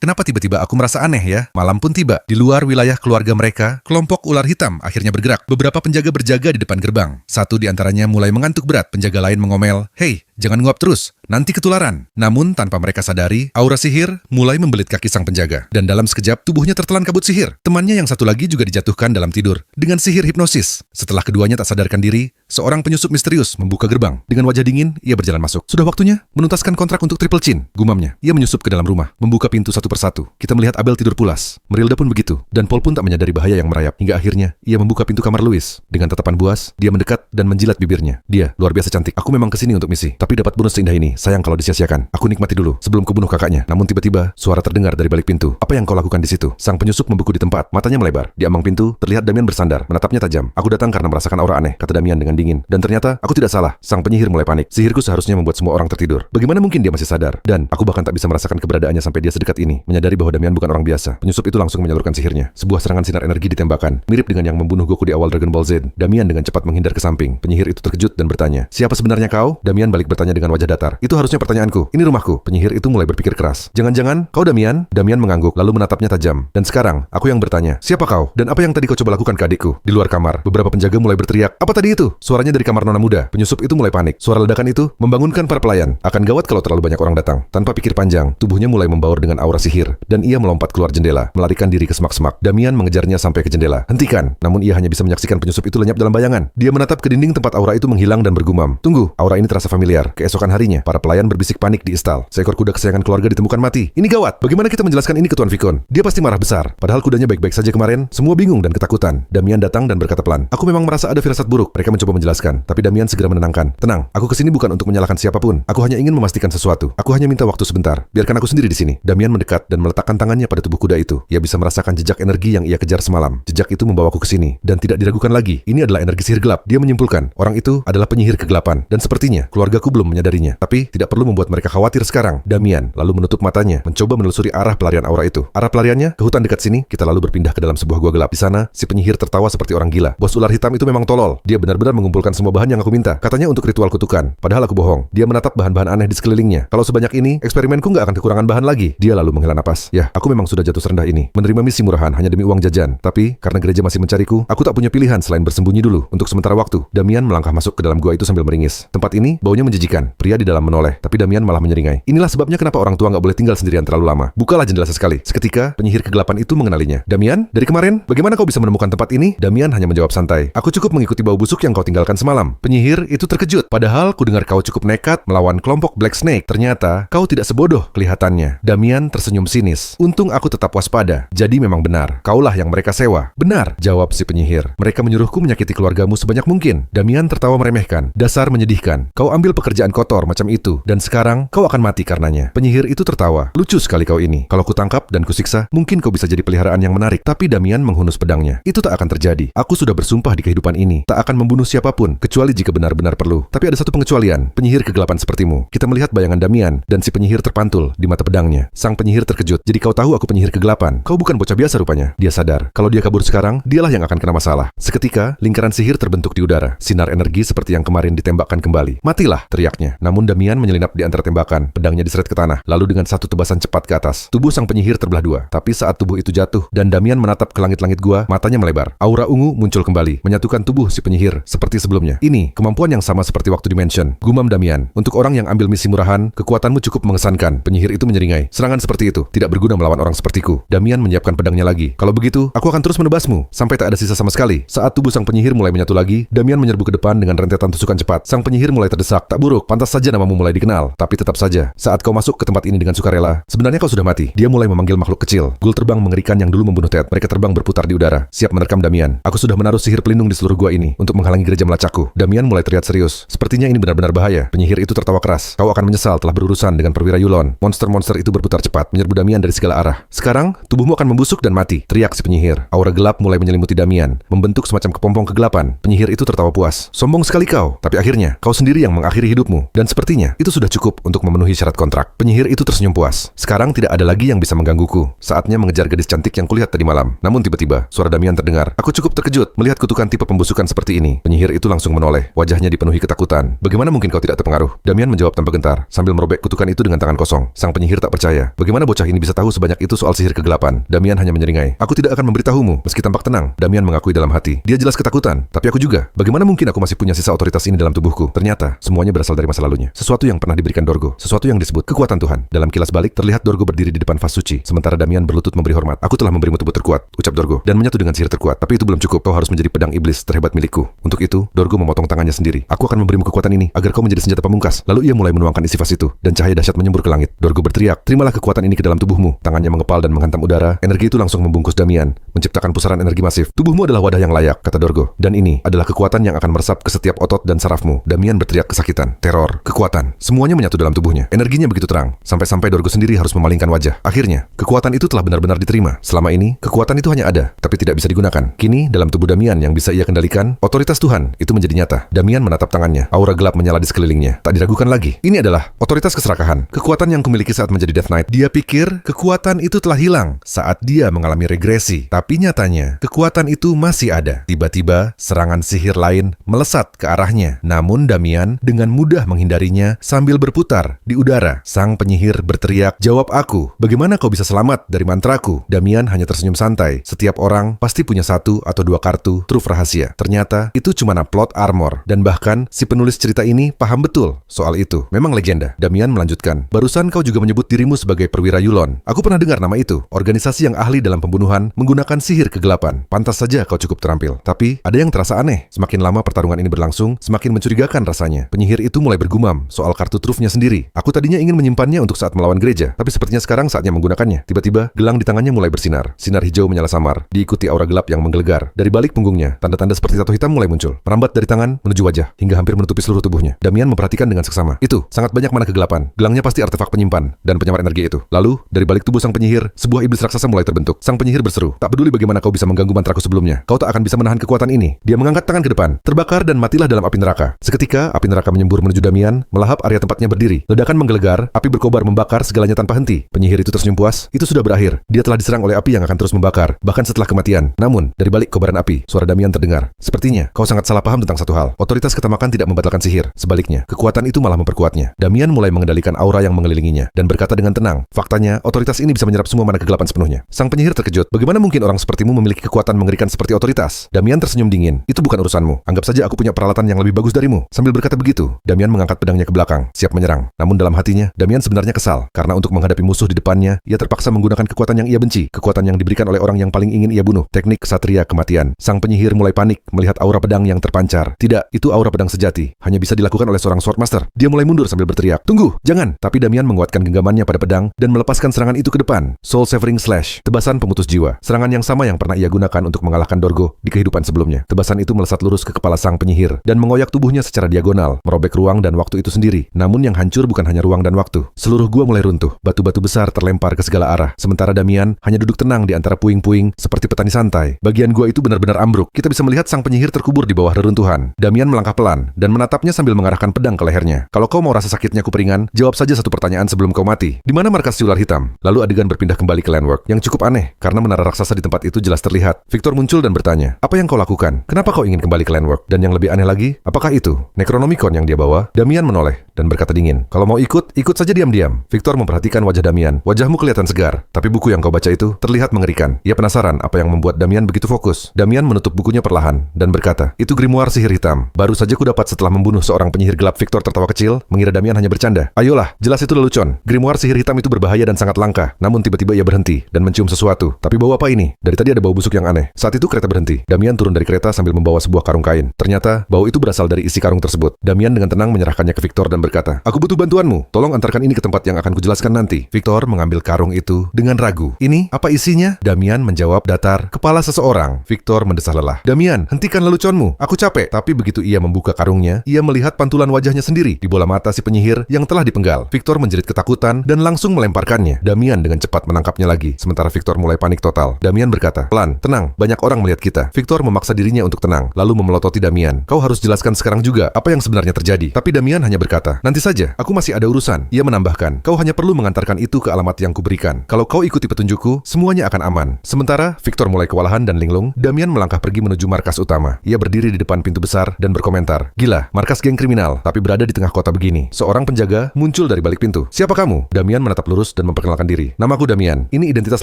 Speaker 1: Kenapa tiba-tiba aku merasa aneh ya?" Malam pun tiba. Di luar wilayah keluarga mereka, kelompok ular hitam akhirnya bergerak. Beberapa penjaga berjaga di depan gerbang. Satu di antaranya mulai mengantuk berat. Penjaga lain mengomel, "Hei, Jangan nguap terus, nanti ketularan. Namun tanpa mereka sadari, aura sihir mulai membelit kaki sang penjaga. Dan dalam sekejap, tubuhnya tertelan kabut sihir. Temannya yang satu lagi juga dijatuhkan dalam tidur dengan sihir hipnosis. Setelah keduanya tak sadarkan diri, seorang penyusup misterius membuka gerbang. Dengan wajah dingin, ia berjalan masuk. Sudah waktunya menuntaskan kontrak untuk Triple Chin, gumamnya. Ia menyusup ke dalam rumah, membuka pintu satu persatu. Kita melihat Abel tidur pulas. Merilda pun begitu. Dan Paul pun tak menyadari bahaya yang merayap. Hingga akhirnya, ia membuka pintu kamar Louis. Dengan tatapan buas, dia mendekat dan menjilat bibirnya. Dia luar biasa cantik. Aku memang kesini untuk misi, tapi dapat bonus seindah ini. Sayang kalau disia-siakan. Aku nikmati dulu sebelum kubunuh kakaknya. Namun tiba-tiba suara terdengar dari balik pintu. Apa yang kau lakukan di situ? Sang penyusup membeku di tempat. Matanya melebar. Di ambang pintu terlihat Damian bersandar, menatapnya tajam. Aku datang karena merasakan aura aneh, kata Damian dengan dingin. Dan ternyata aku tidak salah. Sang penyihir mulai panik. Sihirku seharusnya membuat semua orang tertidur. Bagaimana mungkin dia masih sadar? Dan aku bahkan tak bisa merasakan keberadaannya sampai dia sedekat ini. Menyadari bahwa Damian bukan orang biasa. Penyusup itu langsung menyalurkan sihirnya. Sebuah serangan sinar energi ditembakkan, mirip dengan yang membunuh Goku di awal Dragon Ball Z. Damian dengan cepat menghindar ke samping. Penyihir itu terkejut dan bertanya, "Siapa sebenarnya kau?" Damian balik bertanya dengan wajah datar. "Itu harusnya pertanyaanku. Ini rumahku." Penyihir itu mulai berpikir keras. "Jangan-jangan kau Damian?" Damian mengangguk lalu menatapnya tajam. "Dan sekarang aku yang bertanya, siapa kau? Dan apa yang tadi kau coba lakukan ke adikku?" Di luar kamar, beberapa penjaga mulai berteriak, "Apa tadi itu?" Suaranya dari kamar nona muda. Penyusup itu mulai panik. Suara ledakan itu membangunkan para pelayan. Akan gawat kalau terlalu banyak orang datang. Tanpa pikir panjang, tubuhnya mulai membaur dengan aura sihir. Dan ia melompat keluar jendela, melarikan diri ke semak-semak. Damian mengejarnya sampai ke jendela. "Hentikan!" Namun ia hanya bisa menyaksikan penyusup itu lenyap dalam bayangan. Dia menatap ke dinding tempat aura itu menghilang dan bergumam, "Tunggu!" Aura ini terasa familiar. Keesokan harinya, para pelayan berbisik panik di istal. Seekor kuda kesayangan keluarga ditemukan mati. "Ini gawat! Bagaimana kita menjelaskan ini ke Tuan Vikon? Dia pasti marah besar." Padahal kudanya baik-baik saja kemarin. Semua bingung dan ketakutan. Damian datang dan berkata pelan, "Aku memang merasa ada firasat buruk." Mereka mencoba menjelaskan, tapi Damian segera menenangkan. "Tenang, aku kesini bukan untuk menyalahkan siapapun. Aku hanya ingin memastikan sesuatu. Aku hanya minta waktu sebentar. Biarkan aku sendiri di sini." Damian mendekat dan meletakkan tangannya pada tubuh kuda itu. Ia bisa merasakan jejak energi yang ia kejar semalam. Jejak itu membawaku ke sini dan tidak diragukan lagi. Ini adalah energi sihir gelap. Dia menyimpulkan, orang itu adalah penyihir kegelapan dan sepertinya keluargaku belum menyadarinya. Tapi tidak perlu membuat mereka khawatir sekarang. Damian lalu menutup matanya, mencoba menelusuri arah pelarian aura itu. Arah pelariannya ke hutan dekat sini. Kita lalu berpindah ke dalam sebuah gua gelap. Di sana, si penyihir tertawa seperti orang gila. Bos ular hitam itu memang tolol. Dia benar-benar mengumpulkan semua bahan yang aku minta. Katanya untuk ritual kutukan. Padahal aku bohong. Dia menatap bahan-bahan aneh di sekelilingnya. Kalau sebanyak ini, eksperimenku nggak akan kekurangan bahan lagi. Dia lalu menghela napas. Ya, aku memang sudah jatuh serendah ini. Menerima misi murahan hanya demi uang jajan. Tapi, karena gereja masih mencariku, aku tak punya pilihan selain bersembunyi dulu. Untuk sementara waktu, Damian melangkah masuk ke dalam gua itu sambil meringis. Tempat ini, baunya menjijikan. Pria di dalam menoleh, tapi Damian malah menyeringai. Inilah sebabnya kenapa orang tua nggak boleh tinggal sendirian terlalu lama. Bukalah jendela sesekali. Seketika, penyihir kegelapan itu mengenalinya. "Damian, dari kemarin, bagaimana kau bisa menemukan tempat ini?" Damian hanya menjawab santai, "Aku cukup mengikuti bau busuk yang kau tinggalkan semalam." Penyihir itu terkejut. "Padahal ku dengar kau cukup nekat melawan kelompok Black Snake. Ternyata kau tidak sebodoh kelihatannya." Damian tersenyum sinis. "Untung aku tetap waspada. Jadi memang benar. Kaulah yang mereka sewa." "Benar," jawab si penyihir. "Mereka menyuruhku menyakiti keluargamu sebanyak mungkin." Damian tertawa meremehkan. "Dasar menyedihkan. Kau ambil pekerjaan kotor macam itu dan sekarang kau akan mati karenanya." Penyihir itu tertawa. "Lucu sekali kau ini. Kalau kutangkap dan kusiksa, mungkin kau bisa jadi peliharaan yang menarik." Tapi Damian menghunus pedangnya. "Itu tak akan terjadi. Aku sudah bersumpah di kehidupan ini tak akan membunuh siapapun kecuali jika benar-benar perlu. Tapi ada satu pengecualian, penyihir kegelapan sepertimu." Kita melihat bayangan Damian dan si penyihir terpantul di mata pedangnya. Sang penyihir terkejut. "Jadi kau tahu aku penyihir kegelapan? Kau bukan bocah biasa rupanya." Dia sadar kalau dia kabur sekarang, dialah yang akan kena masalah. Seketika, lingkaran sihir terbentuk di udara. Sinar energi seperti yang kemarin ditembakkan kembali. "Matilah!" teriaknya. Namun Damian menyelinap di antara tembakan. Pedangnya diseret ke tanah. Lalu dengan satu tebasan cepat ke atas, tubuh sang penyihir terbelah dua. Tapi saat tubuh itu jatuh dan Damian menatap ke langit-langit gua, matanya melebar. Aura ungu muncul kembali, menyatukan tubuh si penyihir seperti sebelumnya. "Ini kemampuan yang sama seperti waktu Dimension," gumam Damian. "Untuk orang yang ambil misi murahan, kekuatanmu cukup mengesankan." Penyihir itu menyeringai. "Serangan seperti itu tidak berguna melawan orang sepertiku." Damian menyiapkan pedangnya lagi. "Kalau begitu, aku akan terus menebasmu sampai tak ada sisa sama sekali." Saat tubuh sang penyihir mulai menyatu lagi, Damian menyerbu ke depan dengan rentetan tusukan cepat. Sang penyihir mulai terdesak. "Tak buruk, pantas saja namamu mulai dikenal. Tapi tetap saja, saat kau masuk ke tempat ini dengan sukarela, sebenarnya kau sudah mati." Dia mulai memanggil makhluk kecil. Gul terbang mengerikan yang dulu membunuh Ted. Mereka terbang berputar di udara, siap menerkam Damian. "Aku sudah menaruh sihir pelindung di seluruh gua ini untuk menghalangi gereja melacakku." Damian mulai terlihat serius. Sepertinya ini benar-benar bahaya. Penyihir itu tertawa keras. "Kau akan menyesal telah berurusan dengan perwira Yulon." Monster-monster itu berputar cepat, menyerbu Damian dari segala arah. "Sekarang, tubuhmu akan membusuk dan mati," teriak si penyihir. Aura gelap mulai menyelimuti Damian, membentuk semacam kepompong kegelapan. Penyihir itu tertawa puas. "Sombong sekali kau, tapi akhirnya kau sendiri yang mengakhiri hidupmu. Dan sepertinya itu sudah cukup untuk memenuhi syarat kontrak." Penyihir itu tersenyum puas. "Sekarang tidak ada lagi yang bisa menggangguku. Saatnya mengejar gadis cantik yang kulihat tadi malam." Namun tiba-tiba, suara Damian terdengar. "Aku cukup terkejut melihat kutukan tipe pembusukan seperti ini." Penyihir itu langsung menoleh. Wajahnya dipenuhi ketakutan. "Bagaimana mungkin kau tidak terpengaruh?" Damian menjawab tanpa gentar, sambil merobek kutukan itu dengan tangan kosong. Sang penyihir tak percaya. Bagaimana bocah ini bisa tahu sebanyak itu soal sihir kegelapan? Damian hanya menyeringai. "Aku tidak akan memberitahumu." Meski tampak tenang, Damian mengakui dalam hati. Dia jelas ketakutan, tapi aku juga. Bagaimana mungkin aku masih punya sisa otoritas ini dalam tubuhku? Ternyata, semuanya berasal berasal dari masa lalunya. Sesuatu yang pernah diberikan Dorgo. Sesuatu yang disebut kekuatan Tuhan. Dalam kilas balik, terlihat Dorgo berdiri di depan vas suci. Sementara Damian berlutut memberi hormat. Aku telah memberimu tubuh terkuat, ucap Dorgo, dan menyatu dengan sihir terkuat. Tapi itu belum cukup. Kau harus menjadi pedang iblis terhebat milikku. Untuk itu, Dorgo memotong tangannya sendiri. Aku akan memberimu kekuatan ini agar kau menjadi senjata pamungkas. Lalu ia mulai menuangkan isi vas itu, dan cahaya dahsyat menyembur ke langit. Dorgo berteriak, terimalah kekuatan ini ke dalam tubuhmu. Tangannya mengepal dan menghantam udara. Energi itu langsung membungkus Damian, menciptakan pusaran energi masif. Tubuhmu adalah wadah yang layak, kata Dorgo. Dan ini adalah kekuatan yang akan meresap ke setiap otot dan sarafmu. Damian berteriak kesakitan, teror, kekuatan. Semuanya menyatu dalam tubuhnya. Energinya begitu terang, sampai-sampai Dorgo sendiri harus memalingkan wajah. Akhirnya, kekuatan itu telah benar-benar diterima. Selama ini, kekuatan itu hanya ada, tapi tidak bisa digunakan. Kini, dalam tubuh Damian yang bisa ia kendalikan, otoritas Tuhan itu menjadi nyata. Damian menatap tangannya. Aura gelap menyala di sekelilingnya. Tak diragukan lagi. Ini adalah otoritas keserakahan. Kekuatan yang kumiliki saat menjadi Death Knight. Dia pikir kekuatan itu telah hilang saat dia mengalami regresi. Tapi nyatanya, kekuatan itu masih ada. Tiba-tiba, serangan sihir lain melesat ke arahnya. Namun Damian dengan mudah menghindarinya sambil berputar di udara. Sang penyihir berteriak, "Jawab aku. Bagaimana kau bisa selamat dari mantraku?" Damian hanya tersenyum santai. Setiap orang pasti punya satu atau dua kartu truf rahasia. Ternyata itu cuma plot armor. Dan bahkan si penulis cerita ini paham betul soal itu. Memang legenda. Damian melanjutkan, "Barusan kau juga menyebut dirimu sebagai perwira Yulon. Aku pernah dengar nama itu. Organisasi yang ahli dalam pembunuhan menggunakan sihir kegelapan. Pantas saja kau cukup terampil. Tapi ada yang terasa aneh. Semakin lama pertarungan ini berlangsung, semakin mencurigakan rasanya." Penyihir itu mulai bergumam soal kartu trufnya sendiri. "Aku tadinya ingin menyimpannya untuk saat melawan gereja, tapi sepertinya sekarang saatnya menggunakannya." Tiba-tiba, gelang di tangannya mulai bersinar. Sinar hijau menyala samar, diikuti aura gelap yang menggelegar. Dari balik punggungnya, tanda-tanda seperti tato hitam mulai muncul, merambat dari tangan menuju wajah, hingga hampir menutupi seluruh tubuhnya. Damian memperhatikan dengan seksama. Itu, sangat banyak mana kegelapan. Gelangnya pasti artefak penyimpan dan penyamar energi itu. Lalu, dari balik tubuh sang penyihir, sebuah iblis raksasa mulai terbentuk. Sang penyihir berseru, "Tak peduli bagaimana kau bisa mengganggu mantraku sebelumnya, kau tak akan bisa menahan kekuatan ini." Dia mengangkat tangan ke depan, "Terbakar dan matilah dalam api neraka." Seketika, api neraka menyembur menuju Damian, melahap area tempatnya berdiri. Ledakan menggelegar, api berkobar membakar segalanya tanpa henti. Penyihir itu tersenyum puas. Itu sudah berakhir. Dia telah diserang oleh api yang akan terus membakar, bahkan setelah kematian. Namun, dari balik kobaran api, suara Damian terdengar. "Sepertinya, kau sangat salah paham tentang satu hal. Otoritas ketamakan tidak membatalkan sihir. Sebaliknya, kekuatan itu malah memperkuatnya." Damian mulai mengendalikan aura yang mengelilinginya, dan berkata dengan tenang, "Faktanya, otoritas ini bisa menyerap semua mana kegelapan sepenuhnya." Sang penyihir terkejut. "Bagaimana mungkin orang sepertimu memiliki kekuatan mengerikan seperti otoritas?" Damian tersenyum dingin. "Itu bukan urusanmu. Anggap saja aku punya peralatan yang lebih bagus darimu." Sambil berkata begitu, Damian mengangkat pedangnya ke belakang, siap menyerang. Namun dalam hatinya, Damian sebenarnya kesal, karena untuk menghadapi musuh di depannya, ia terpaksa menggunakan kekuatan yang ia benci, kekuatan yang diberikan oleh orang yang paling ingin ia bunuh, teknik kesatria kematian. Sang penyihir mulai panik melihat aura pedang yang terpancar. Tidak, itu aura pedang sejati. Hanya bisa dilakukan oleh seorang swordmaster. Dia mulai mundur sambil berteriak, "Tunggu, jangan!" Tapi Damian menguatkan genggamannya pada pedang dan melepaskan serangan itu ke depan. Soul Severing Slash, tebasan pemutus jiwa. Serangan yang sama yang pernah ia gunakan untuk mengalahkan Dorgo di kehidupan sebelumnya. Tebasan itu melesat lurus ke kepala sang penyihir dan mengoyak tubuhnya secara diagonal, merobek ruang dan waktu itu sendiri. Namun yang hancur bukan hanya ruang dan waktu. Seluruh gua mulai runtuh. Batu-batu besar terlempar ke segala arah. Sementara Damian hanya duduk tenang di antara puing-puing seperti petani santai. Bagian gua itu benar-benar ambruk. Kita bisa melihat sang penyihir terkubur di bawah reruntuhan. Damian melangkah pelan dan menatapnya sambil mengarahkan pedang ke lehernya. "Kalau kau mau rasa sakitnya kuperingan, jawab saja satu pertanyaan sebelum kau mati. Di mana markas si ular hitam?" Lalu adegan berpindah kembali ke Landwork, yang cukup aneh karena menara raksasa di tempat itu jelas terlihat. Victor muncul dan bertanya, "Apa yang kau lakukan? Kenapa kau ingin kembali ke Landwork?" Dan yang lebih aneh lagi, apakah itu Necronomicon yang dia bawa? Damian menoleh dan berkata dingin, "Kalau mau ikut, ikut saja diam-diam." Victor memperhatikan wajah Damian. "Wajahmu kelihatan segar, tapi buku yang kau baca itu terlihat mengerikan." Ia penasaran apa yang membuat Damian begitu fokus. Damian menutup bukunya perlahan dan berkata, "Itu grimoire sihir hitam. Baru saja ku dapat setelah membunuh seorang penyihir gelap." Victor tertawa kecil, mengira Damian hanya bercanda. "Ayolah, jelas itu lelucon. Grimoire sihir hitam itu berbahaya dan sangat langka." Namun tiba-tiba ia berhenti dan mencium sesuatu. "Tapi bau apa ini? Dari tadi ada bau busuk yang aneh." Saat itu kereta berhenti. Damian turun dari kereta sambil membawa sebuah karung kain. Ternyata bau itu berasal dari isi karung tersebut. Damian dengan tenang menyerahkannya ke Victor dan berkata, "Aku butuh bantuanmu. Tolong antarkan ini ke tempat yang akan kujelaskan nanti." Victor mengambil karung itu dengan ragu. "Ini apa isinya?" Damian menjawab datar, "Kepala seseorang." Victor mendesah lelah. "Damian, hentikan leluconmu. Aku capek." Tapi begitu ia membuka karungnya, ia melihat pantulan wajahnya sendiri di bola mata si penyihir yang telah dipenggal. Victor menjerit ketakutan dan langsung melemparkannya. Damian dengan cepat menangkapnya lagi, sementara Victor mulai panik total. Damian berkata, "Pelan, tenang, banyak orang melihat kita." Victor memaksa dirinya untuk tenang, lalu memelototi Damian. "Kau harus jelaskan sekarang juga apa yang sebenarnya terjadi." Tapi Damian hanya berkata, "Nanti saja, aku masih ada urusan." Ia menambahkan, "Kau hanya perlu mengantarkan itu ke alamat yang kuberikan. Kalau kau ikuti petunjukku, semuanya akan aman." Sementara Victor mulai kewalahan dan linglung, Damian melangkah pergi menuju markas utama. Ia berdiri di depan pintu besar dan berkomentar, "Gila, markas geng kriminal, tapi berada di tengah kota begini." Seorang penjaga muncul dari balik pintu. "Siapa kamu?" Damian menatap lurus dan memperkenalkan diri. "Namaku Damian. Ini identitas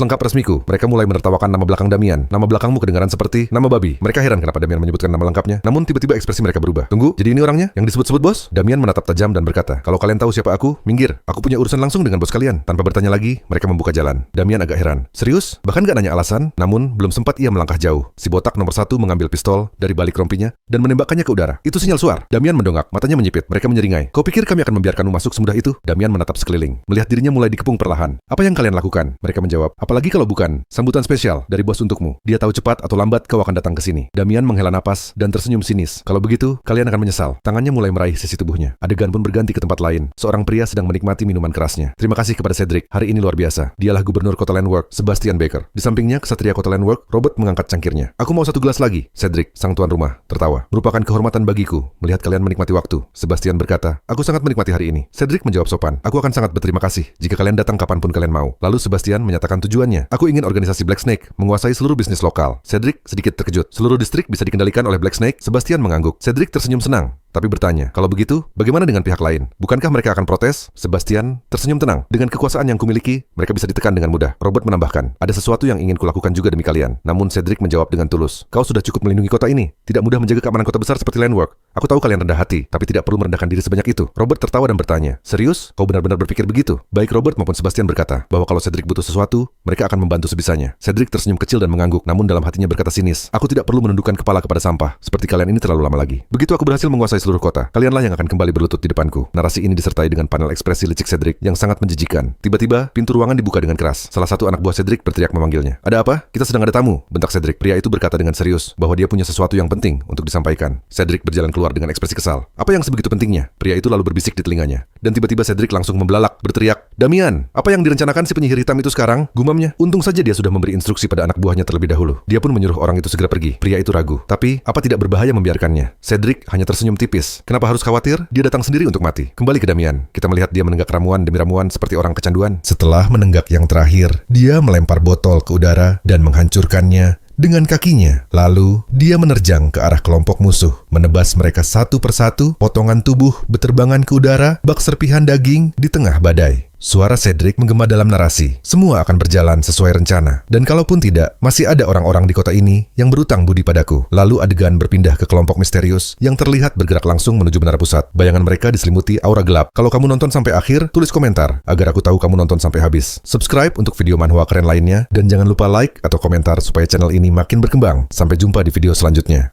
Speaker 1: lengkap resmiku." Mereka mulai menertawakan nama belakang Damian. "Nama belakangmu kedengaran seperti nama babi." Mereka heran kenapa Damian menyebutkan nama lengkapnya. Namun tiba-tiba ekspresi mereka berubah. "Tunggu, jadi ini orangnya yang disebut-sebut bos?" Bos, Damian menatap tajam dan berkata, kalau kalian tahu siapa aku, minggir. Aku punya urusan langsung dengan bos kalian. Tanpa bertanya lagi, mereka membuka jalan. Damian agak heran. Serius? Bahkan gak nanya alasan, namun belum sempat ia melangkah jauh. Si botak nomor 1 mengambil pistol dari balik rompinya dan menembakkannya ke udara. Itu sinyal suar. Damian mendongak, matanya menyipit. Mereka menyeringai. Kau pikir kami akan membiarkanmu masuk semudah itu? Damian menatap sekeliling, melihat dirinya mulai dikepung perlahan. Apa yang kalian lakukan? Mereka menjawab, apalagi kalau bukan sambutan spesial dari bos untukmu. Dia tahu cepat atau lambat kau akan datang ke sini. Damian menghela napas dan tersenyum sinis. Kalau begitu, kalian akan menyesal. Tangannya mulai meraih sisi tubuhnya. Adegan pun berganti ke tempat lain. Seorang pria sedang menikmati minuman kerasnya. Terima kasih kepada Cedric. Hari ini luar biasa. Dialah gubernur kota Landwork, Sebastian Baker. Di sampingnya, kesatria kota Landwork, Robert mengangkat cangkirnya. Aku mau 1 gelas lagi. Cedric, sang tuan rumah, tertawa. Merupakan kehormatan bagiku melihat kalian menikmati waktu. Sebastian berkata, aku sangat menikmati hari ini. Cedric menjawab sopan. Aku akan sangat berterima kasih jika kalian datang kapanpun kalian mau. Lalu Sebastian menyatakan tujuannya. Aku ingin organisasi Black Snake menguasai seluruh bisnis lokal. Cedric sedikit terkejut. Seluruh distrik bisa dikendalikan oleh Black Snake? Sebastian mengangguk. Cedric tersenyum senang, tapi bertanya, kalau begitu, bagaimana dengan pihak lain? Bukankah mereka akan protes? Sebastian tersenyum tenang. Dengan kekuasaan yang kumiliki, mereka bisa ditekan dengan mudah. Robert menambahkan, ada sesuatu yang ingin kulakukan juga demi kalian. Namun Cedric menjawab dengan tulus, kau sudah cukup melindungi kota ini. Tidak mudah menjaga keamanan kota besar seperti Landwork. Aku tahu kalian rendah hati, tapi tidak perlu merendahkan diri sebanyak itu. Robert tertawa dan bertanya, serius? Kau benar-benar berpikir begitu? Baik Robert maupun Sebastian berkata, bahwa kalau Cedric butuh sesuatu, mereka akan membantu sebisanya. Cedric tersenyum kecil dan mengangguk, namun dalam hatinya berkata sinis, aku tidak perlu menundukkan kepala kepada sampah. Seperti kalian ini terlalu lama lagi. Begitu aku berhasil menguasai seluruh kota, kalianlah yang akan kembali berlutut di depanku. Narasi ini disertai dengan panel ekspresi licik Cedric yang sangat menjijikan. Tiba-tiba, pintu ruangan dibuka dengan keras. Salah satu anak buah Cedric berteriak memanggilnya. Ada apa? Kita sedang ada tamu, bentak Cedric. Pria itu berkata dengan serius bahwa dia punya sesuatu yang penting untuk disampaikan. Cedric berjalan keluar dengan ekspresi kesal. Apa yang sebegitu pentingnya? Pria itu lalu berbisik di telinganya. Dan tiba-tiba Cedric langsung membelalak, berteriak, Damian, apa yang direncanakan si penyihir hitam itu sekarang? Gumamnya. Untung saja dia sudah memberi instruksi pada anak buahnya terlebih dahulu. Dia pun menyuruh orang itu segera pergi. Pria itu ragu. Tapi, apa tidak berbahaya membiarkannya? Cedric hanya tersenyum tipis. Kenapa harus khawatir? Dia datang sendiri untuk mati. Kembali ke Damian. Kita melihat dia menenggak ramuan demi ramuan seperti orang kecanduan. Setelah menenggak yang terakhir, dia melempar botol ke udara dan menghancurkannya dengan kakinya. Lalu, dia menerjang ke arah kelompok musuh, menebas mereka satu persatu, potongan tubuh berterbangan ke udara, bak serpihan daging di tengah badai. Suara Cedric menggema dalam narasi. Semua akan berjalan sesuai rencana. Dan kalaupun tidak, masih ada orang-orang di kota ini yang berutang budi padaku. Lalu adegan berpindah ke kelompok misterius yang terlihat bergerak langsung menuju menara pusat. Bayangan mereka diselimuti aura gelap. Kalau kamu nonton sampai akhir, tulis komentar agar aku tahu kamu nonton sampai habis. Subscribe untuk video manhwa keren lainnya dan jangan lupa like atau komentar supaya channel ini makin berkembang. Sampai jumpa di video selanjutnya.